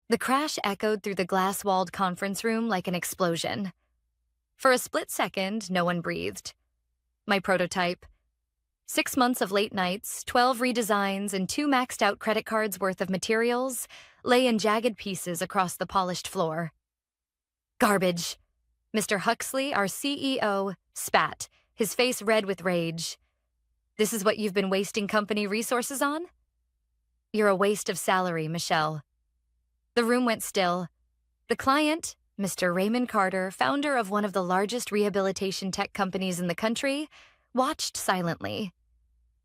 The crash echoed through the glass-walled conference room like an explosion. For a split second, no one breathed. My prototype, 6 months of late nights, 12 redesigns, and 2 maxed-out credit cards worth of materials lay in jagged pieces across the polished floor. Garbage. Mr. Huxley, our CEO, spat, his face red with rage. This is what you've been wasting company resources on? You're a waste of salary, Michelle. The room went still. The client, Mr. Raymond Carter, founder of one of the largest rehabilitation tech companies in the country, watched silently.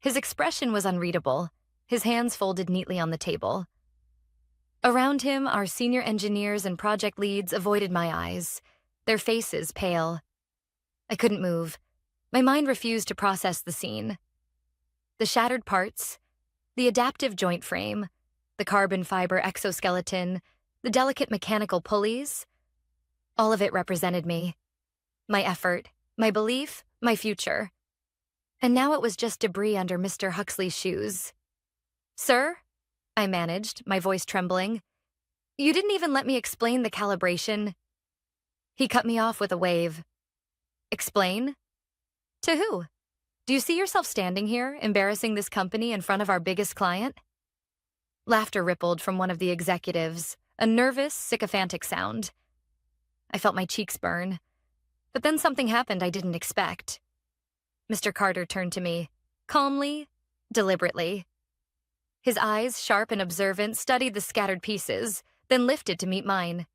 His expression was unreadable, his hands folded neatly on the table. Around him, our senior engineers and project leads avoided my eyes, their faces pale. I couldn't move. My mind refused to process the scene. The shattered parts, the adaptive joint frame, the carbon fiber exoskeleton, the delicate mechanical pulleys, all of it represented me. My effort, my belief, my future. And now it was just debris under Mr. Huxley's shoes. Sir? I managed, my voice trembling. You didn't even let me explain the calibration. He cut me off with a wave. Explain? To who? Do you see yourself standing here, embarrassing this company in front of our biggest client? Laughter rippled from one of the executives, a nervous, sycophantic sound. I felt my cheeks burn. But then something happened I didn't expect. Mr. Carter turned to me, calmly, deliberately. His eyes, sharp and observant, studied the scattered pieces, then lifted to meet mine.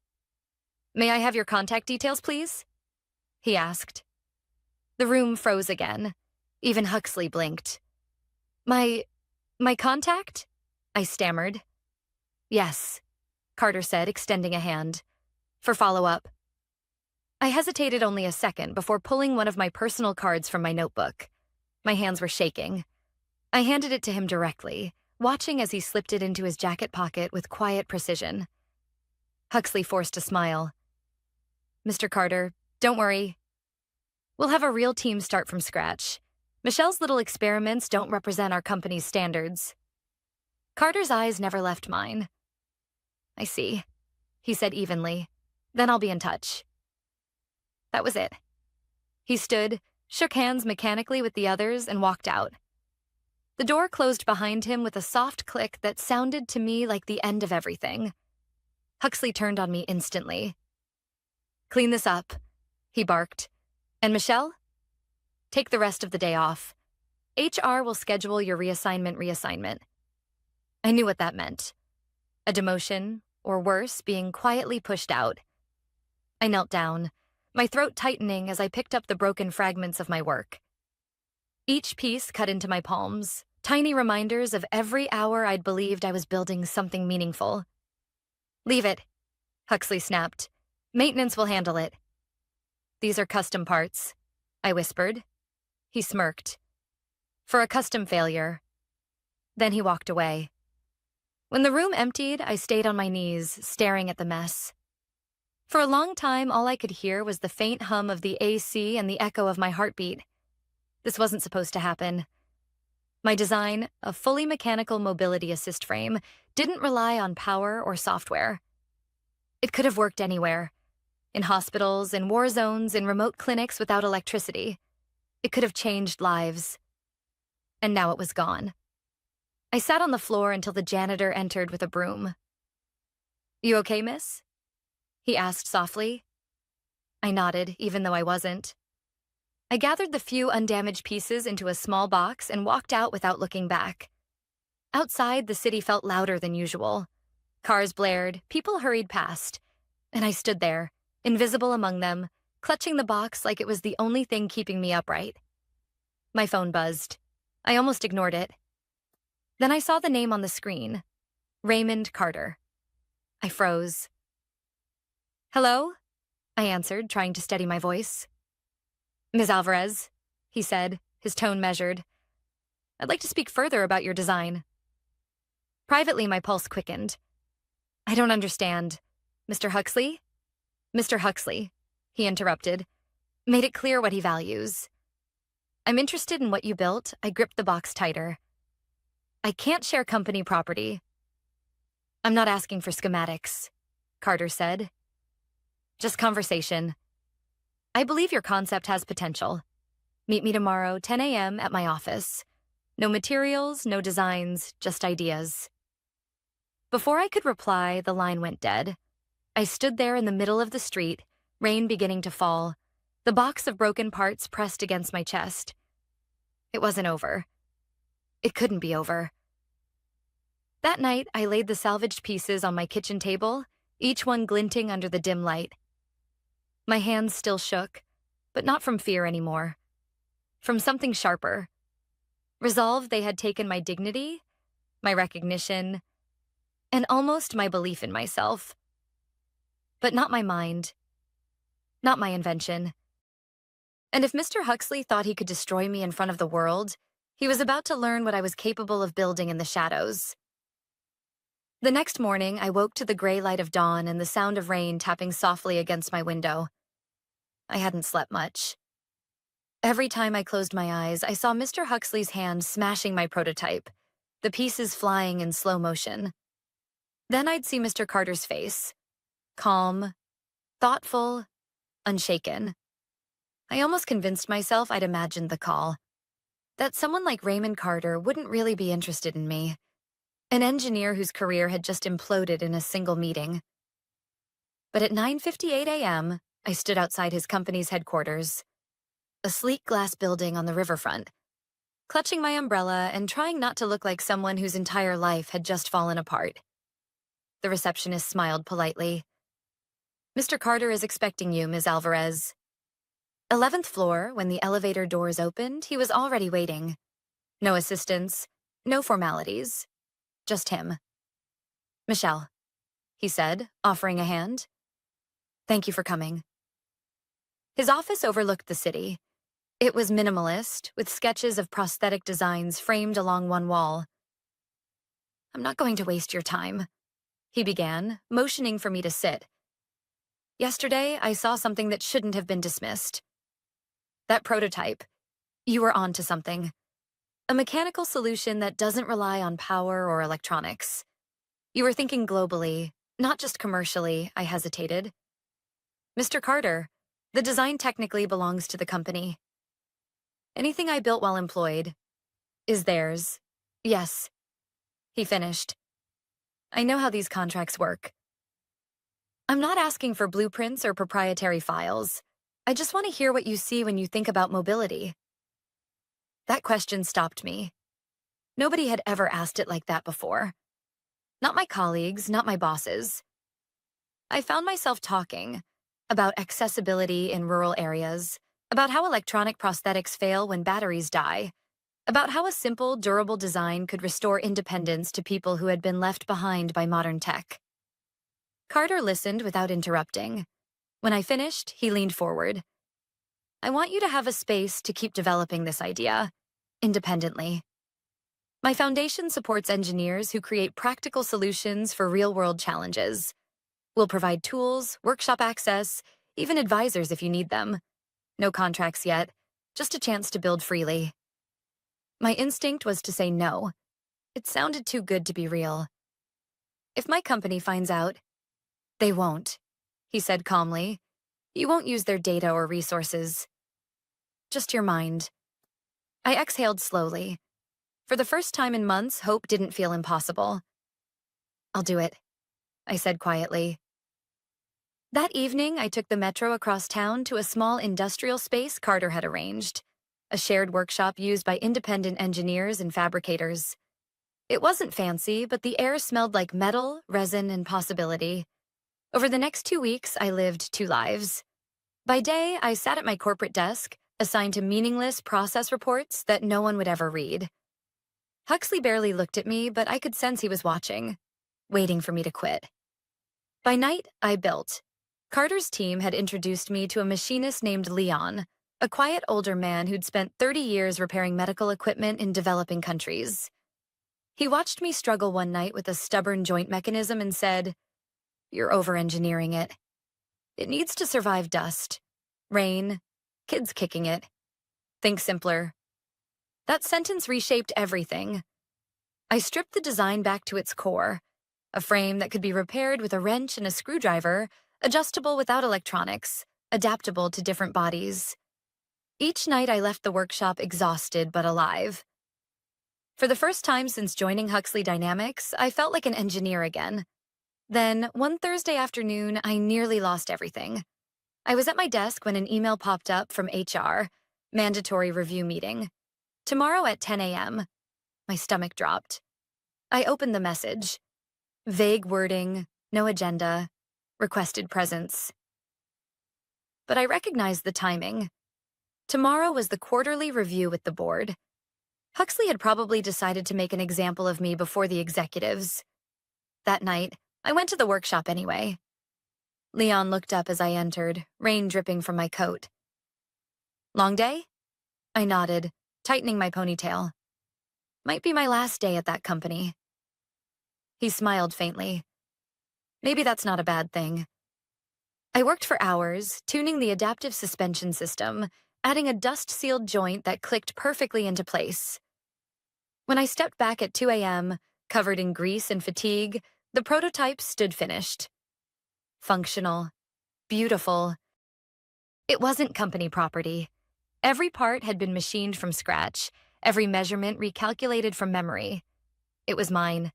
May I have your contact details, please? He asked. The room froze again. Even Huxley blinked. My contact? I stammered. Yes, Carter said, extending a hand. For follow-up. I hesitated only a second before pulling one of my personal cards from my notebook. My hands were shaking. I handed it to him directly, watching as he slipped it into his jacket pocket with quiet precision. Huxley forced a smile. Mr. Carter, don't worry. We'll have a real team start from scratch. Michelle's little experiments don't represent our company's standards. Carter's eyes never left mine. I see, he said evenly. Then I'll be in touch. That was it. He stood, shook hands mechanically with the others, and walked out. The door closed behind him with a soft click that sounded to me like the end of everything. Huxley turned on me instantly. Clean this up, he barked. And Michelle? Take the rest of the day off. HR will schedule your reassignment. I knew what that meant. A demotion, or worse, being quietly pushed out. I knelt down, my throat tightening as I picked up the broken fragments of my work. Each piece cut into my palms, tiny reminders of every hour I'd believed I was building something meaningful. Leave it, Huxley snapped. Maintenance will handle it. These are custom parts, I whispered. He smirked. For a custom failure. Then he walked away. When the room emptied, I stayed on my knees, staring at the mess. For a long time, all I could hear was the faint hum of the AC and the echo of my heartbeat. This wasn't supposed to happen. My design, a fully mechanical mobility assist frame, didn't rely on power or software. It could have worked anywhere. In hospitals, in war zones, in remote clinics without electricity. It could have changed lives. And now it was gone. I sat on the floor until the janitor entered with a broom. You okay, miss? He asked softly. I nodded, even though I wasn't. I gathered the few undamaged pieces into a small box and walked out without looking back. Outside, the city felt louder than usual. Cars blared, people hurried past, and I stood there, invisible among them, clutching the box like it was the only thing keeping me upright. My phone buzzed. I almost ignored it. Then I saw the name on the screen. Raymond Carter. I froze. Hello? I answered, trying to steady my voice. Ms. Alvarez, he said, his tone measured. I'd like to speak further about your design. Privately, my pulse quickened. I don't understand. Mr. Huxley? Mr. Huxley, he interrupted, made it clear what he values. I'm interested in what you built. I gripped the box tighter. I can't share company property. I'm not asking for schematics, Carter said. Just conversation. I believe your concept has potential. Meet me tomorrow, 10 a.m. at my office. No materials, no designs, just ideas. Before I could reply, the line went dead. I stood there in the middle of the street, rain beginning to fall, the box of broken parts pressed against my chest. It wasn't over. It couldn't be over. That night, I laid the salvaged pieces on my kitchen table, each one glinting under the dim light. My hands still shook, but not from fear anymore. From something sharper. Resolve they had taken my dignity, my recognition, and almost my belief in myself. But not my mind. Not my invention. And if Mr. Huxley thought he could destroy me in front of the world, he was about to learn what I was capable of building in the shadows. The next morning, I woke to the gray light of dawn and the sound of rain tapping softly against my window. I hadn't slept much. Every time I closed my eyes, I saw Mr. Huxley's hand smashing my prototype, the pieces flying in slow motion. Then I'd see Mr. Carter's face, calm, thoughtful, unshaken. I almost convinced myself I'd imagined the call, that someone like Raymond Carter wouldn't really be interested in me, an engineer whose career had just imploded in a single meeting. But at 9:58 a.m., I stood outside his company's headquarters, a sleek glass building on the riverfront, clutching my umbrella and trying not to look like someone whose entire life had just fallen apart. The receptionist smiled politely. "Mr. Carter is expecting you, Ms. Alvarez." 11th floor, when the elevator doors opened, he was already waiting. No assistants, no formalities, just him. "Michelle," he said, offering a hand. "Thank you for coming." His office overlooked the city. It was minimalist, with sketches of prosthetic designs framed along one wall. "I'm not going to waste your time," he began, motioning for me to sit. "Yesterday, I saw something that shouldn't have been dismissed. That prototype. You were onto something. A mechanical solution that doesn't rely on power or electronics. You were thinking globally, not just commercially," I hesitated. "Mr. Carter, the design technically belongs to the company. Anything I built while employed is theirs. Yes," he finished. "I know how these contracts work. I'm not asking for blueprints or proprietary files. I just want to hear what you see when you think about mobility." That question stopped me. Nobody had ever asked it like that before. Not my colleagues, not my bosses. I found myself talking about accessibility in rural areas, about how electronic prosthetics fail when batteries die, about how a simple, durable design could restore independence to people who had been left behind by modern tech. Carter listened without interrupting. When I finished, he leaned forward. "I want you to have a space to keep developing this idea, independently. My foundation supports engineers who create practical solutions for real-world challenges. We'll provide tools, workshop access, even advisors if you need them. No contracts yet, just a chance to build freely." My instinct was to say no. It sounded too good to be real. "If my company finds out, they won't," he said calmly. "You won't use their data or resources. Just your mind." I exhaled slowly. For the first time in months, hope didn't feel impossible. "I'll do it," I said quietly. That evening, I took the metro across town to a small industrial space Carter had arranged, a shared workshop used by independent engineers and fabricators. It wasn't fancy, but the air smelled like metal, resin, and possibility. Over the next 2 weeks, I lived 2 lives. By day, I sat at my corporate desk, assigned to meaningless process reports that no one would ever read. Huxley barely looked at me, but I could sense he was watching, waiting for me to quit. By night, I built. Carter's team had introduced me to a machinist named Leon, a quiet older man who'd spent 30 years repairing medical equipment in developing countries. He watched me struggle one night with a stubborn joint mechanism and said, "You're over-engineering it. It needs to survive dust, rain, kids kicking it. Think simpler." That sentence reshaped everything. I stripped the design back to its core, A frame that could be repaired with a wrench and a screwdriver, adjustable without electronics, adaptable to different bodies. Each night I left the workshop exhausted but alive. For the first time since joining Huxley Dynamics, I felt like an engineer again. Then, one Thursday afternoon, I nearly lost everything. I was at my desk when an email popped up from HR, mandatory review meeting. Tomorrow at 10 a.m. My stomach dropped. I opened the message. Vague wording, no agenda, requested presence. But I recognized the timing. Tomorrow was the quarterly review with the board. Huxley had probably decided to make an example of me before the executives. That night, I went to the workshop anyway. Leon looked up as I entered, rain dripping from my coat. Long day? I nodded, tightening my ponytail. Might be my last day at that company. He smiled faintly. Maybe that's not a bad thing. I worked for hours, tuning the adaptive suspension system, adding a dust-sealed joint that clicked perfectly into place. When I stepped back at 2 a.m., covered in grease and fatigue, the prototype stood finished. Functional. Beautiful. It wasn't company property. Every part had been machined from scratch, every measurement recalculated from memory. It was mine.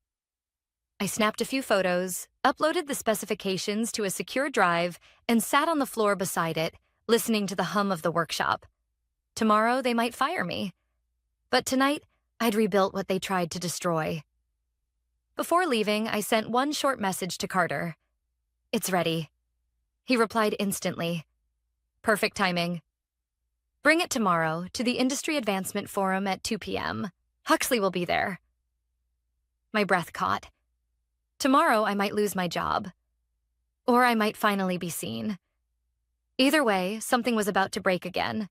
I snapped a few photos, uploaded the specifications to a secure drive, and sat on the floor beside it, listening to the hum of the workshop. Tomorrow, they might fire me. But tonight, I'd rebuilt what they tried to destroy. Before leaving, I sent one short message to Carter. It's ready. He replied instantly. Perfect timing. Bring it tomorrow to the Industry Advancement Forum at 2 p.m. Huxley will be there. My breath caught. Tomorrow, I might lose my job. Or I might finally be seen. Either way, something was about to break again.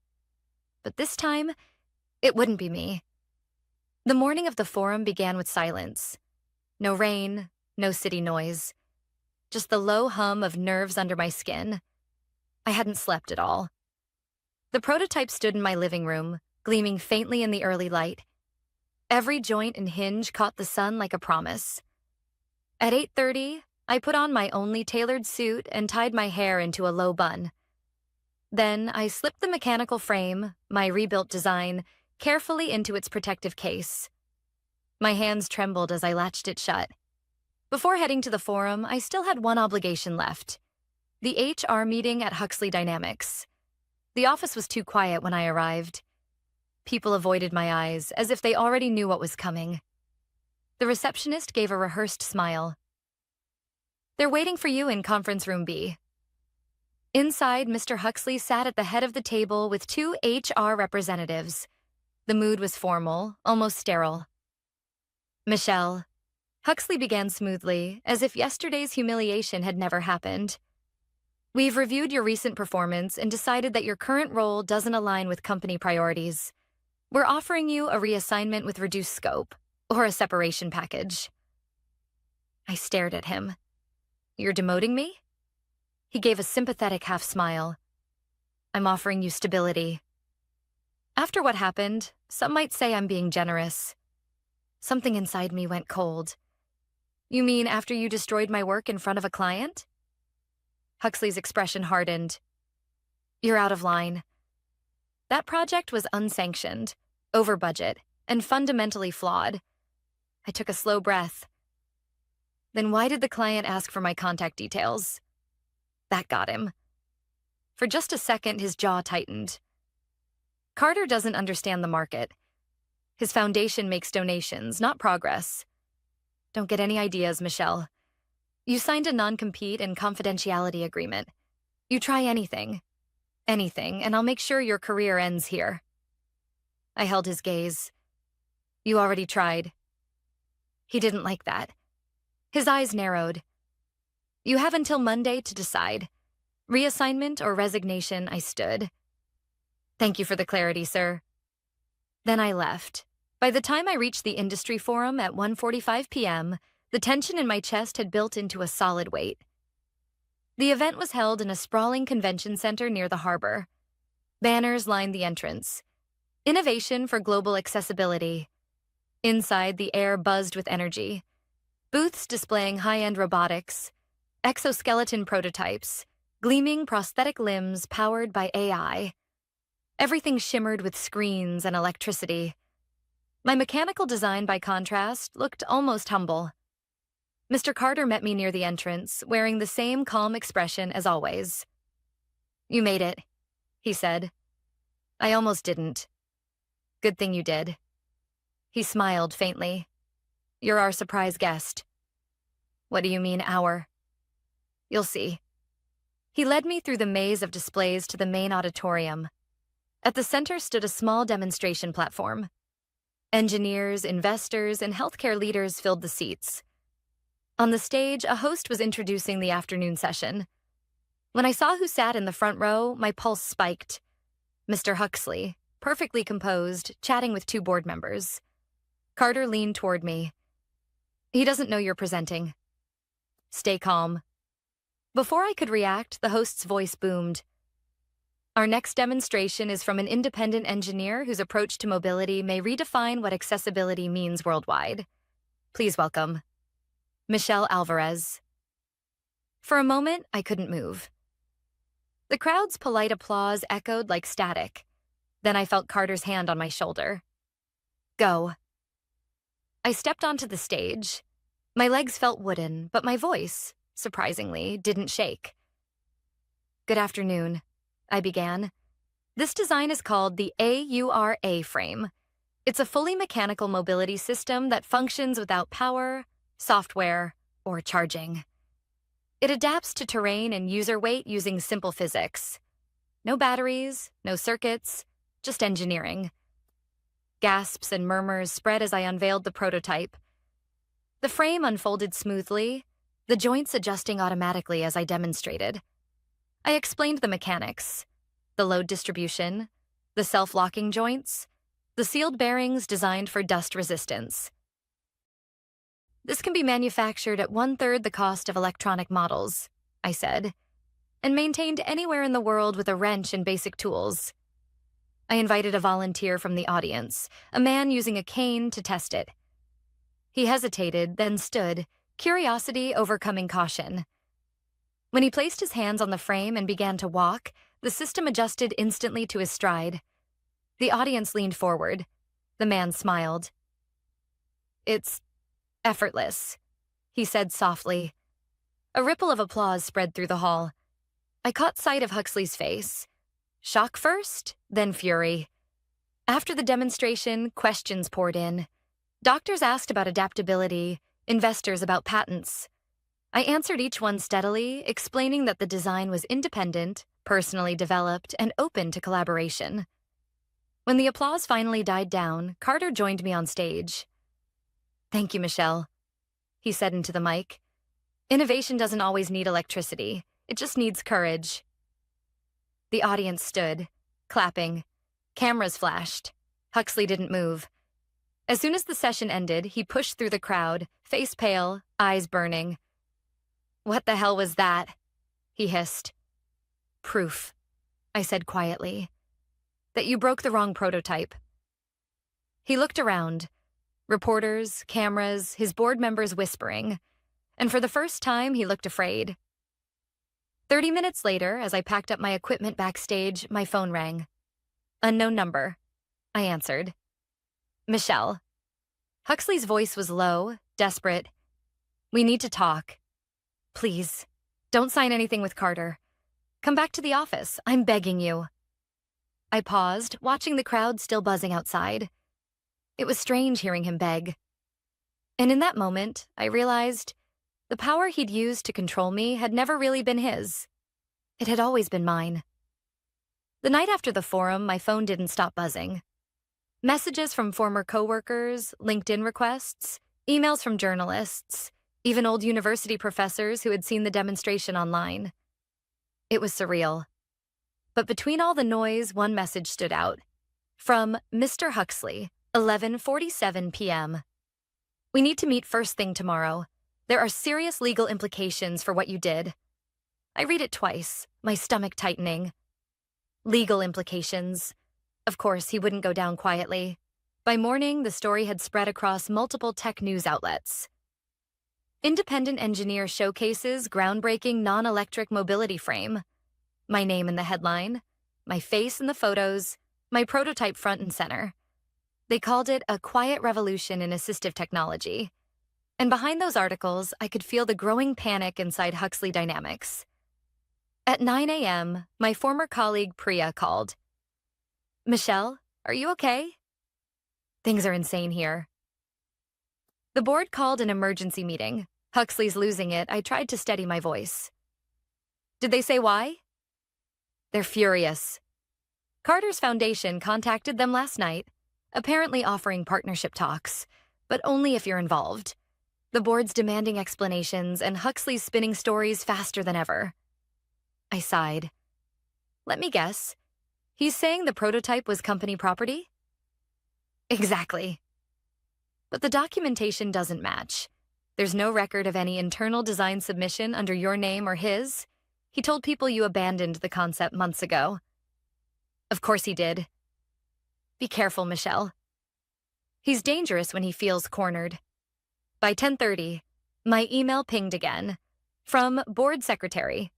But this time, it wouldn't be me. The morning of the forum began with silence. No rain, no city noise. Just the low hum of nerves under my skin. I hadn't slept at all. The prototype stood in my living room, gleaming faintly in the early light. Every joint and hinge caught the sun like a promise. At 8:30, I put on my only tailored suit and tied my hair into a low bun. Then I slipped the mechanical frame, my rebuilt design, carefully into its protective case. My hands trembled as I latched it shut. Before heading to the forum, I still had one obligation left. The HR meeting at Huxley Dynamics. The office was too quiet when I arrived. People avoided my eyes, as if they already knew what was coming. The receptionist gave a rehearsed smile. They're waiting for you in conference room B. Inside, Mr. Huxley sat at the head of the table with 2 HR representatives. The mood was formal, almost sterile. Michelle. Huxley began smoothly, as if yesterday's humiliation had never happened. We've reviewed your recent performance and decided that your current role doesn't align with company priorities. We're offering you a reassignment with reduced scope, or a separation package. I stared at him. You're demoting me? He gave a sympathetic half smile. I'm offering you stability. After what happened, some might say I'm being generous. Something inside me went cold. You mean after you destroyed my work in front of a client? Huxley's expression hardened. You're out of line. That project was unsanctioned, over budget, and fundamentally flawed. I took a slow breath. Then why did the client ask for my contact details? That got him. For just a second, his jaw tightened. Carter doesn't understand the market. His foundation makes donations, not progress. Don't get any ideas, Michelle. You signed a non-compete and confidentiality agreement. You try anything, and I'll make sure your career ends here. I held his gaze. You already tried. He didn't like that. His eyes narrowed. You have until Monday to decide. Reassignment or resignation, I stood. Thank you for the clarity, sir. Then I left. By the time I reached the industry forum at 1:45 p.m., the tension in my chest had built into a solid weight. The event was held in a sprawling convention center near the harbor. Banners lined the entrance. Innovation for global accessibility. Inside, the air buzzed with energy. Booths displaying high-end robotics, exoskeleton prototypes, gleaming prosthetic limbs powered by AI. Everything shimmered with screens and electricity. My mechanical design, by contrast, looked almost humble. Mr. Carter met me near the entrance, wearing the same calm expression as always. "You made it," he said. "I almost didn't. Good thing you did." He smiled faintly. "You're our surprise guest." "What do you mean, our?" "You'll see." He led me through the maze of displays to the main auditorium. At the center stood a small demonstration platform. Engineers, investors, and healthcare leaders filled the seats. On the stage, a host was introducing the afternoon session. When I saw who sat in the front row, my pulse spiked. Mr. Huxley, perfectly composed, chatting with two board members. Carter leaned toward me. "He doesn't know you're presenting. Stay calm." Before I could react, the host's voice boomed. "Our next demonstration is from an independent engineer whose approach to mobility may redefine what accessibility means worldwide. Please welcome Michelle Alvarez." For a moment, I couldn't move. The crowd's polite applause echoed like static. Then I felt Carter's hand on my shoulder. "Go." I stepped onto the stage. My legs felt wooden, but my voice, surprisingly, didn't shake. "Good afternoon," I began. "This design is called the AURA frame. It's a fully mechanical mobility system that functions without power, software, or charging. It adapts to terrain and user weight using simple physics. No batteries, no circuits, just engineering." Gasps and murmurs spread as I unveiled the prototype. The frame unfolded smoothly, the joints adjusting automatically as I demonstrated. I explained the mechanics, the load distribution, the self-locking joints, the sealed bearings designed for dust resistance. "This can be manufactured at 1/3 the cost of electronic models," I said, "and maintained anywhere in the world with a wrench and basic tools." I invited a volunteer from the audience, a man using a cane, to test it. He hesitated, then stood, curiosity overcoming caution. When he placed his hands on the frame and began to walk, the system adjusted instantly to his stride. The audience leaned forward. The man smiled. "It's effortless," he said softly. A ripple of applause spread through the hall. I caught sight of Huxley's face. Shock first, then fury. After the demonstration, questions poured in. Doctors asked about adaptability, investors about patents. I answered each one steadily, explaining that the design was independent, personally developed, and open to collaboration. When the applause finally died down, Carter joined me on stage. "Thank you, Michelle," he said into the mic. "Innovation doesn't always need electricity. It just needs courage." The audience stood, clapping. Cameras flashed. Huxley didn't move. As soon as the session ended, he pushed through the crowd, face pale, eyes burning. "What the hell was that?" he hissed. "Proof," I said quietly, "that you broke the wrong prototype." He looked around. Reporters, cameras, his board members whispering. And for the first time, he looked afraid. 30 minutes later, as I packed up my equipment backstage, my phone rang. "Unknown number," I answered. "Michelle." Huxley's voice was low, desperate. "We need to talk. Please, don't sign anything with Carter. Come back to the office. I'm begging you." I paused, watching the crowd still buzzing outside. It was strange hearing him beg. And in that moment, I realized the power he'd used to control me had never really been his. It had always been mine. The night after the forum, my phone didn't stop buzzing. Messages from former coworkers, LinkedIn requests, emails from journalists, even old university professors who had seen the demonstration online. It was surreal. But between all the noise, one message stood out. From Mr. Huxley, 11:47 p.m. "We need to meet first thing tomorrow. There are serious legal implications for what you did." I read it twice, my stomach tightening. Legal implications. Of course, he wouldn't go down quietly. By morning, the story had spread across multiple tech news outlets. Independent engineer showcases groundbreaking non-electric mobility frame. My name in the headline, my face in the photos, my prototype front and center. They called it a quiet revolution in assistive technology. And behind those articles, I could feel the growing panic inside Huxley Dynamics. At 9 a.m., my former colleague Priya called. "Michelle, are you okay?" "Things are insane here." The board called an emergency meeting. Huxley's losing it. I tried to steady my voice. "Did they say why?" "They're furious. Carter's Foundation contacted them last night, apparently offering partnership talks, but only if you're involved. The board's demanding explanations, and Huxley's spinning stories faster than ever." I sighed. "Let me guess. He's saying the prototype was company property?" "Exactly. But the documentation doesn't match. There's no record of any internal design submission under your name or his. He told people you abandoned the concept months ago." "Of course he did." "Be careful, Michelle. He's dangerous when he feels cornered." By 10:30, my email pinged again. From Board Secretary.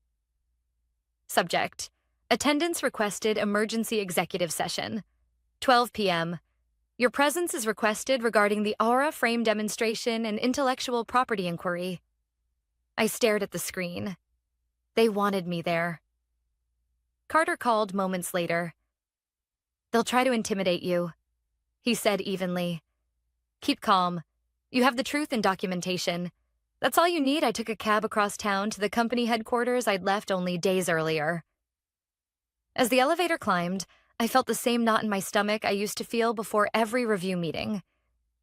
Subject: Attendance requested emergency executive session. 12 p.m. Your presence is requested regarding the Aura frame demonstration and intellectual property inquiry. I stared at the screen. They wanted me there. Carter called moments later. "They'll try to intimidate you," he said evenly. "Keep calm. You have the truth and documentation. That's all you need." I took a cab across town to the company headquarters I'd left only days earlier. As the elevator climbed, I felt the same knot in my stomach I used to feel before every review meeting.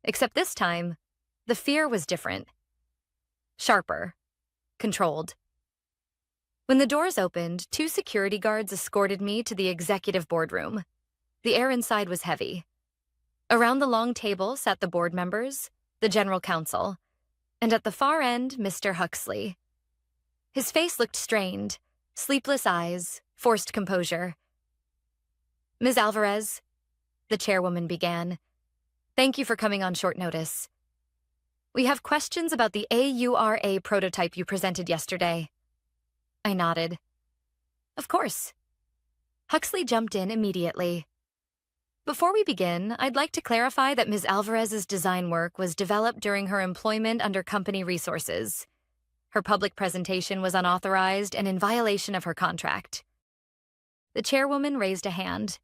Except this time, the fear was different. Sharper. Controlled. When the doors opened, 2 security guards escorted me to the executive boardroom. The air inside was heavy. Around the long table sat the board members, the general counsel, and at the far end, Mr. Huxley. His face looked strained, sleepless eyes, forced composure. "Ms. Alvarez," the chairwoman began, "thank you for coming on short notice. We have questions about the AURA prototype you presented yesterday." I nodded. "Of course." Huxley jumped in immediately. "Before we begin, I'd like to clarify that Ms. Alvarez's design work was developed during her employment under company resources. Her public presentation was unauthorized and in violation of her contract." The chairwoman raised a hand.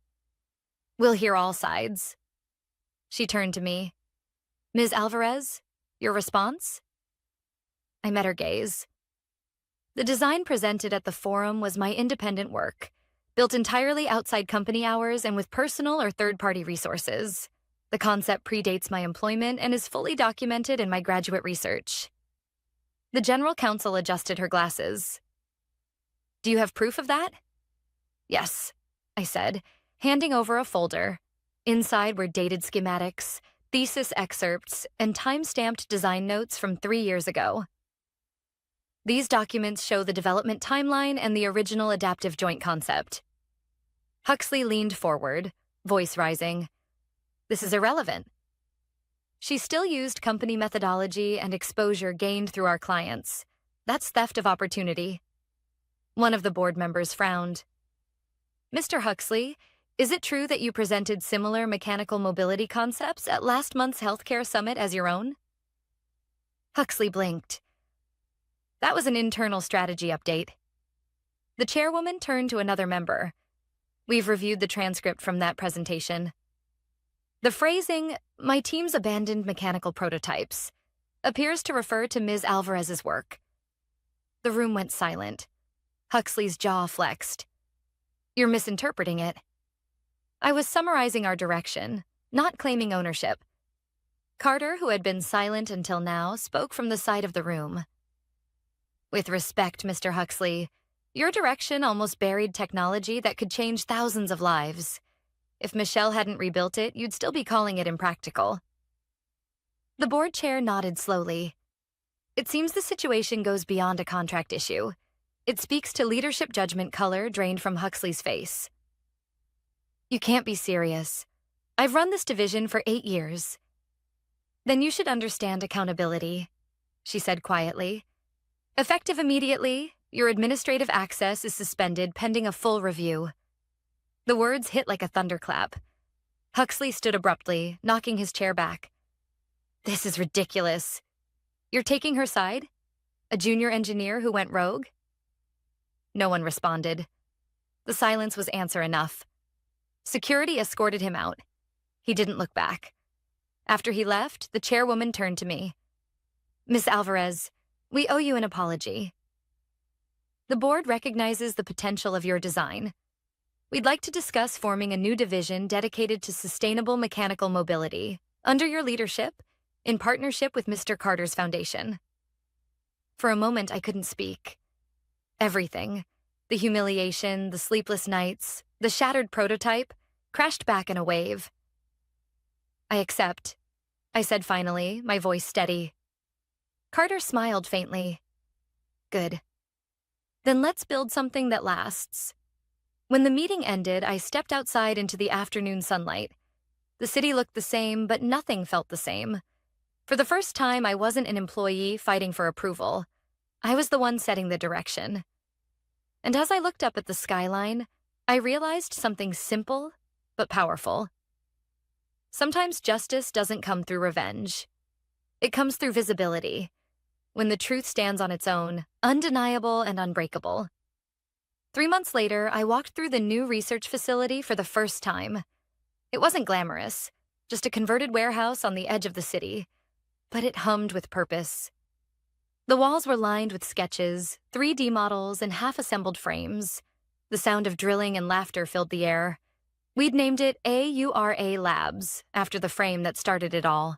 "We'll hear all sides." She turned to me. "Ms. Alvarez, your response?" I met her gaze. The design presented at the forum was my independent work, built entirely outside company hours and with personal or third-party resources. The concept predates my employment and is fully documented in my graduate research. The general counsel adjusted her glasses. "Do you have proof of that?" "Yes," I said, handing over a folder. Inside were dated schematics, thesis excerpts, and time-stamped design notes from 3 years ago. These documents show the development timeline and the original adaptive joint concept. Huxley leaned forward, voice rising. "This is irrelevant." She still used company methodology and exposure gained through our clients. That's theft of opportunity. One of the board members frowned. "Mr. Huxley, is it true that you presented similar mechanical mobility concepts at last month's healthcare summit as your own?" Huxley blinked. "That was an internal strategy update." The chairwoman turned to another member. "We've reviewed the transcript from that presentation. The phrasing, 'my team's abandoned mechanical prototypes,' appears to refer to Ms. Alvarez's work." The room went silent. Huxley's jaw flexed. "You're misinterpreting it." I was summarizing our direction, not claiming ownership. Carter, who had been silent until now, spoke from the side of the room. "With respect, Mr. Huxley, your direction almost buried technology that could change thousands of lives. If Michelle hadn't rebuilt it, you'd still be calling it impractical." The board chair nodded slowly. "It seems the situation goes beyond a contract issue. It speaks to leadership judgment color drained from Huxley's face." "You can't be serious. I've run this division for 8 years." "Then you should understand accountability." she said quietly. Effective immediately, your administrative access is suspended pending a full review. The words hit like a thunderclap. Huxley stood abruptly, knocking his chair back. This is ridiculous. You're taking her side? A junior engineer who went rogue? No one responded. The silence was answer enough. Security escorted him out. He didn't look back. After he left, the chairwoman turned to me. Miss Alvarez, we owe you an apology. The board recognizes the potential of your design. We'd like to discuss forming a new division dedicated to sustainable mechanical mobility, under your leadership, in partnership with Mr. Carter's foundation. For a moment, I couldn't speak. Everything, the humiliation, the sleepless nights, the shattered prototype, crashed back in a wave. I accept, I said finally, my voice steady. Carter smiled faintly. Good. Then let's build something that lasts. When the meeting ended, I stepped outside into the afternoon sunlight. The city looked the same, but nothing felt the same. For the first time, I wasn't an employee fighting for approval. I was the one setting the direction. And as I looked up at the skyline, I realized something simple but powerful. Sometimes justice doesn't come through revenge. It comes through visibility, when the truth stands on its own, undeniable and unbreakable. 3 months later, I walked through the new research facility for the first time. It wasn't glamorous, just a converted warehouse on the edge of the city, but it hummed with purpose. The walls were lined with sketches, 3D models, and half-assembled frames. The sound of drilling and laughter filled the air. We'd named it AURA Labs, after the frame that started it all.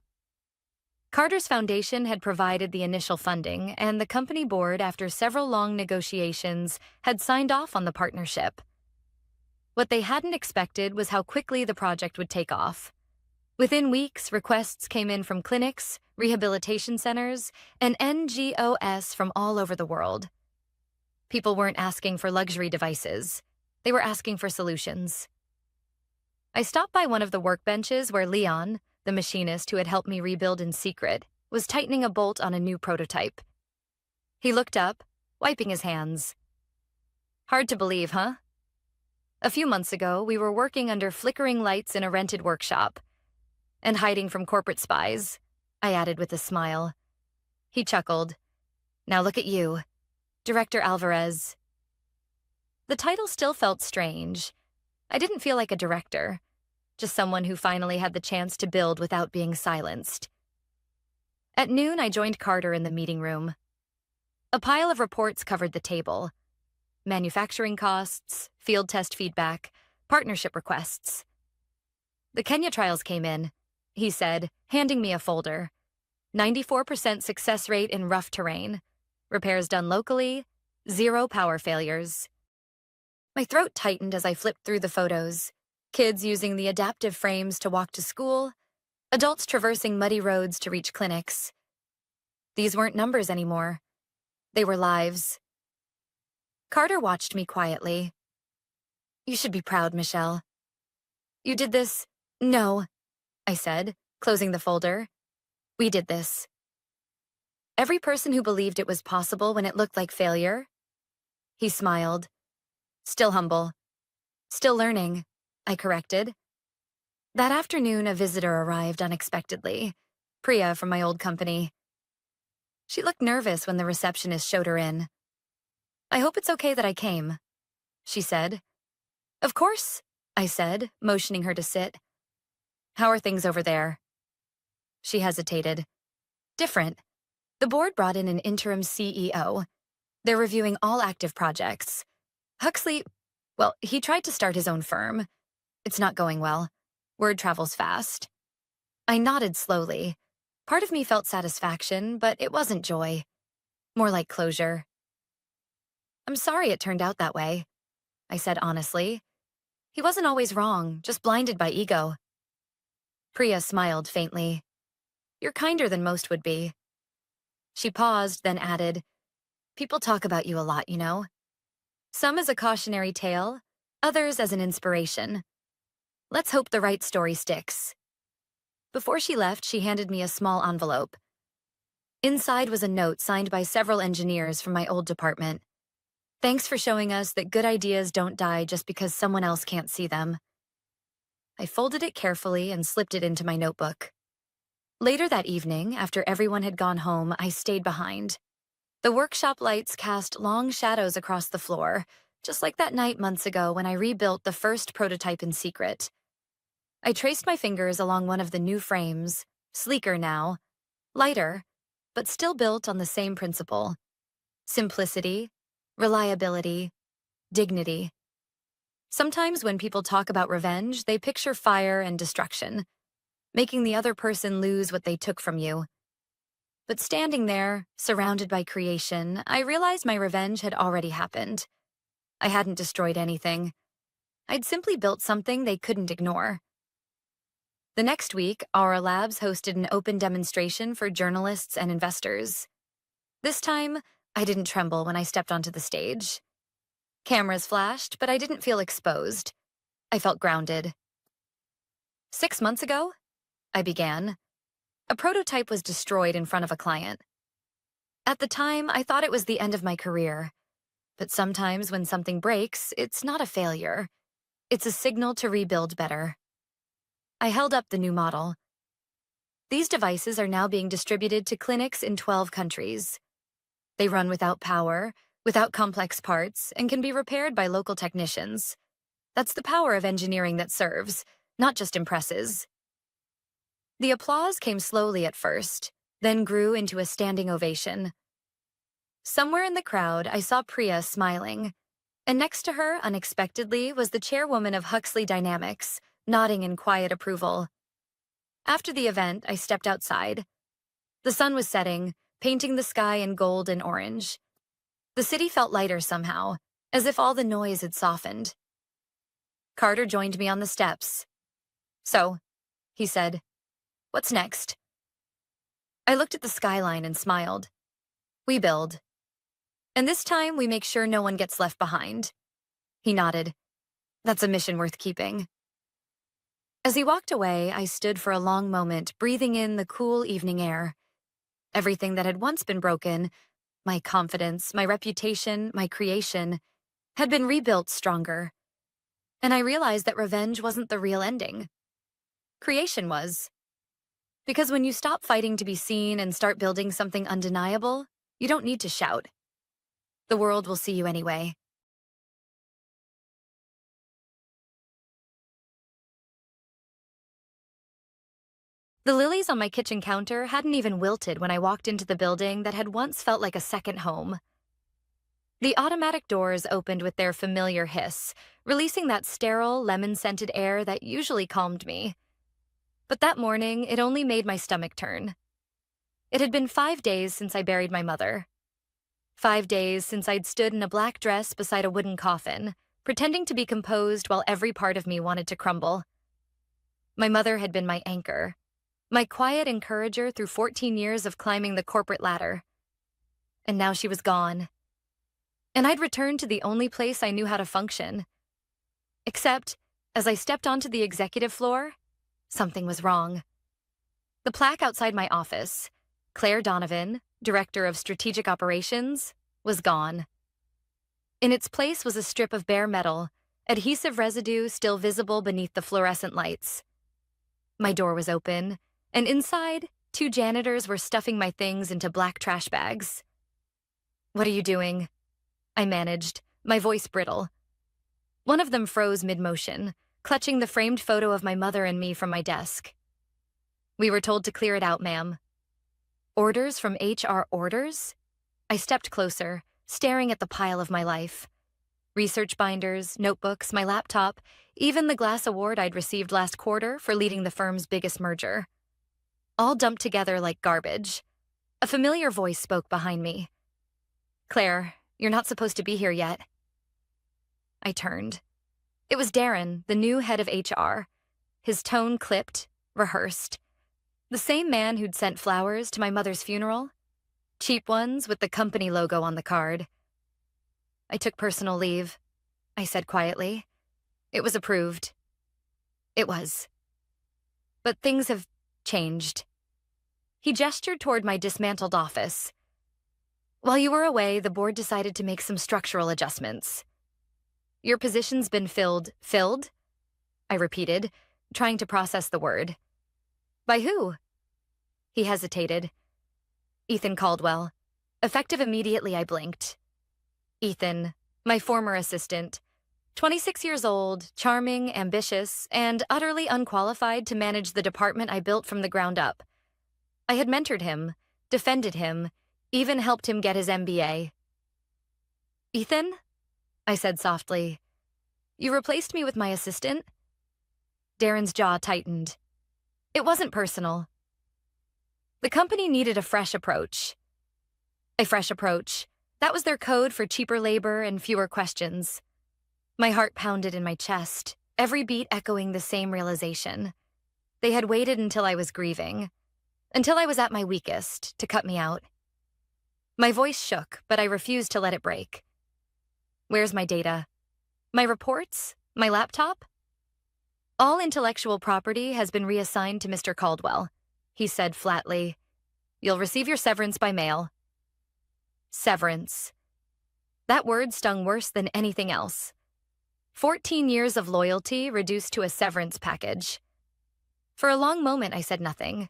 Carter's foundation had provided the initial funding, and the company board, after several long negotiations, had signed off on the partnership. What they hadn't expected was how quickly the project would take off. Within weeks, requests came in from clinics, rehabilitation centers, and NGOs from all over the world. People weren't asking for luxury devices. They were asking for solutions. I stopped by one of the workbenches where Leon, the machinist who had helped me rebuild in secret, was tightening a bolt on a new prototype. He looked up, wiping his hands. Hard to believe, huh? A few months ago, we were working under flickering lights in a rented workshop. And hiding from corporate spies, I added with a smile. He chuckled. Now look at you, Director Alvarez. The title still felt strange. I didn't feel like a director. Just someone who finally had the chance to build without being silenced. At noon, I joined Carter in the meeting room. A pile of reports covered the table. Manufacturing costs, field test feedback, partnership requests. The Kenya trials came in, he said, handing me a folder. 94% success rate in rough terrain. Repairs done locally, 0 power failures. My throat tightened as I flipped through the photos. Kids using the adaptive frames to walk to school, adults traversing muddy roads to reach clinics. These weren't numbers anymore. They were lives. Carter watched me quietly. You should be proud, Michelle. You did this? No, I said, closing the folder. We did this. Every person who believed it was possible when it looked like failure. He smiled. Still humble. Still learning. I corrected. That afternoon, a visitor arrived unexpectedly, Priya from my old company. She looked nervous when the receptionist showed her in. I hope it's okay that I came, she said. Of course, I said, motioning her to sit. How are things over there? She hesitated. Different. The board brought in an interim CEO. They're reviewing all active projects. Huxley, well, he tried to start his own firm. It's not going well. Word travels fast. I nodded slowly. Part of me felt satisfaction, but it wasn't joy. More like closure. I'm sorry it turned out that way, I said honestly. He wasn't always wrong, just blinded by ego. Priya smiled faintly. You're kinder than most would be. She paused, then added, People talk about you a lot, you know. Some as a cautionary tale, others as an inspiration. Let's hope the right story sticks. Before she left, she handed me a small envelope. Inside was a note signed by several engineers from my old department. Thanks for showing us that good ideas don't die just because someone else can't see them. I folded it carefully and slipped it into my notebook. Later that evening, after everyone had gone home, I stayed behind. The workshop lights cast long shadows across the floor, just like that night months ago when I rebuilt the first prototype in secret. I traced my fingers along one of the new frames, sleeker now, lighter, but still built on the same principle: simplicity, reliability, dignity. Sometimes when people talk about revenge, they picture fire and destruction, making the other person lose what they took from you. But standing there, surrounded by creation, I realized my revenge had already happened. I hadn't destroyed anything. I'd simply built something they couldn't ignore. The next week, our labs hosted an open demonstration for journalists and investors. This time, I didn't tremble when I stepped onto the stage. Cameras flashed, but I didn't feel exposed. I felt grounded. 6 months ago, I began. A prototype was destroyed in front of a client. At the time, I thought it was the end of my career. But sometimes when something breaks, it's not a failure. It's a signal to rebuild better. I held up the new model. These devices are now being distributed to clinics in 12 countries. They run without power, without complex parts, and can be repaired by local technicians. That's the power of engineering that serves, not just impresses. The applause came slowly at first, then grew into a standing ovation. Somewhere in the crowd, I saw Priya smiling, and next to her, unexpectedly, was the chairwoman of Huxley Dynamics, nodding in quiet approval. After the event, I stepped outside. The sun was setting, painting the sky in gold and orange. The city felt lighter somehow, as if all the noise had softened. Carter joined me on the steps. "So," he said, "what's next?" I looked at the skyline and smiled. "We build. And this time we make sure no one gets left behind." He nodded. "That's a mission worth keeping." As he walked away, I stood for a long moment, breathing in the cool evening air. Everything that had once been broken, my confidence, my reputation, my creation, had been rebuilt stronger. And I realized that revenge wasn't the real ending. Creation was. Because when you stop fighting to be seen and start building something undeniable, you don't need to shout. The world will see you anyway. The lilies on my kitchen counter hadn't even wilted when I walked into the building that had once felt like a second home. The automatic doors opened with their familiar hiss, releasing that sterile, lemon-scented air that usually calmed me. But that morning, it only made my stomach turn. It had been 5 days since I buried my mother. 5 days since I'd stood in a black dress beside a wooden coffin, pretending to be composed while every part of me wanted to crumble. My mother had been my anchor, my quiet encourager through 14 years of climbing the corporate ladder. And now she was gone. And I'd returned to the only place I knew how to function. Except, as I stepped onto the executive floor, something was wrong. The plaque outside my office, Claire Donovan, Director of Strategic Operations, was gone. In its place was a strip of bare metal, adhesive residue still visible beneath the fluorescent lights. My door was open, and inside, 2 janitors were stuffing my things into black trash bags. "What are you doing?" I managed, my voice brittle. One of them froze mid-motion, clutching the framed photo of my mother and me from my desk. "We were told to clear it out, ma'am." Orders from HR orders? I stepped closer, staring at the pile of my life. Research binders, notebooks, my laptop, even the glass award I'd received last quarter for leading the firm's biggest merger. All dumped together like garbage. A familiar voice spoke behind me. "Claire, you're not supposed to be here yet." I turned. It was Darren, the new head of HR. His tone clipped, rehearsed. The same man who'd sent flowers to my mother's funeral. Cheap ones with the company logo on the card. "I took personal leave," I said quietly. "It was approved." It was. But things have changed. He gestured toward my dismantled office. While you were away, the board decided to make some structural adjustments. Your position's been filled. Filled? I repeated, trying to process the word. By who? He hesitated. Ethan Caldwell. Effective immediately, I blinked. Ethan, my former assistant. 26 years old, charming, ambitious, and utterly unqualified to manage the department I built from the ground up. I had mentored him, defended him, even helped him get his MBA. Ethan? I said softly. You replaced me with my assistant? Darren's jaw tightened. It wasn't personal. The company needed a fresh approach. A fresh approach. That was their code for cheaper labor and fewer questions. My heart pounded in my chest, every beat echoing the same realization. They had waited until I was grieving, until I was at my weakest, to cut me out. My voice shook, but I refused to let it break. Where's my data? My reports? My laptop? All intellectual property has been reassigned to Mr. Caldwell, he said flatly. You'll receive your severance by mail. Severance. That word stung worse than anything else. 14 years of loyalty reduced to a severance package. For a long moment, I said nothing.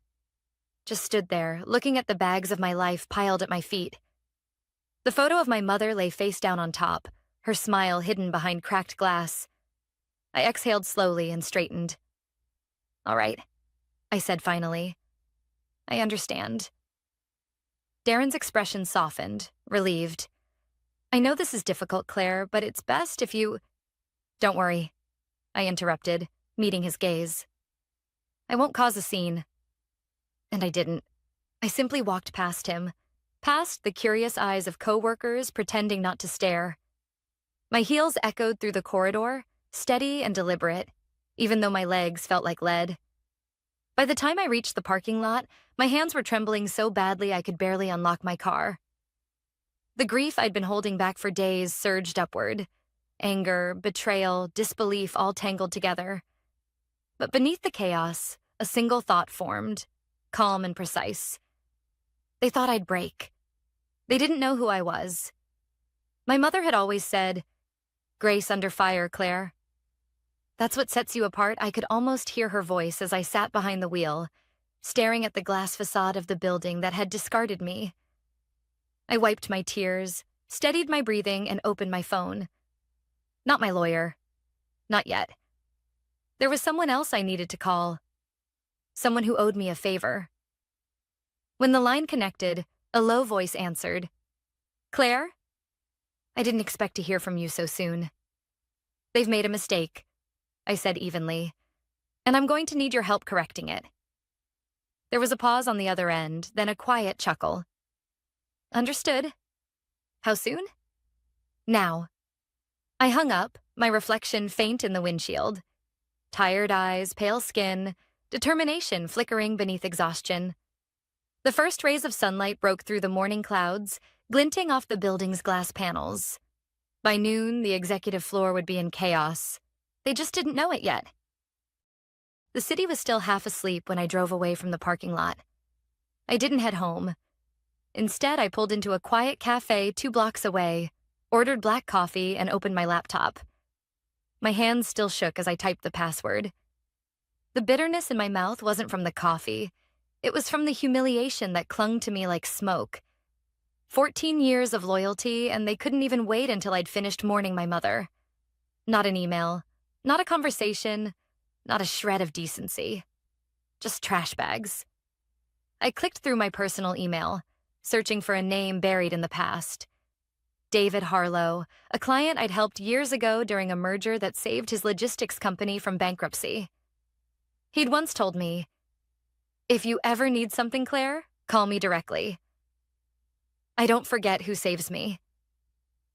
Just stood there, looking at the bags of my life piled at my feet. The photo of my mother lay face down on top, her smile hidden behind cracked glass. I exhaled slowly and straightened. All right, I said finally. I understand. Darren's expression softened, relieved. I know this is difficult, Claire, but it's best if you... Don't worry, I interrupted, meeting his gaze. I won't cause a scene. And I didn't. I simply walked past him, past the curious eyes of coworkers pretending not to stare. My heels echoed through the corridor, steady and deliberate, even though my legs felt like lead. By the time I reached the parking lot, my hands were trembling so badly I could barely unlock my car. The grief I'd been holding back for days surged upward. Anger, betrayal, disbelief all tangled together. But beneath the chaos, a single thought formed, calm and precise. They thought I'd break. They didn't know who I was. My mother had always said, "Grace under fire, Claire." That's what sets you apart. I could almost hear her voice as I sat behind the wheel, staring at the glass facade of the building that had discarded me. I wiped my tears, steadied my breathing, and opened my phone. Not my lawyer. Not yet. There was someone else I needed to call. Someone who owed me a favor. When the line connected, a low voice answered. Claire? I didn't expect to hear from you so soon. They've made a mistake, I said evenly, and I'm going to need your help correcting it. There was a pause on the other end, then a quiet chuckle. Understood. How soon? Now. I hung up, my reflection faint in the windshield. Tired eyes, pale skin, determination flickering beneath exhaustion. The first rays of sunlight broke through the morning clouds, glinting off the building's glass panels. By noon, the executive floor would be in chaos. They just didn't know it yet. The city was still half asleep when I drove away from the parking lot. I didn't head home. Instead, I pulled into a quiet cafe 2 blocks away, ordered black coffee, and opened my laptop. My hands still shook as I typed the password. The bitterness in my mouth wasn't from the coffee. It was from the humiliation that clung to me like smoke. 14 years of loyalty, and they couldn't even wait until I'd finished mourning my mother. Not an email, not a conversation, not a shred of decency. Just trash bags. I clicked through my personal email, searching for a name buried in the past. David Harlow, a client I'd helped years ago during a merger that saved his logistics company from bankruptcy. He'd once told me, "If you ever need something, Claire, call me directly." I don't forget who saves me.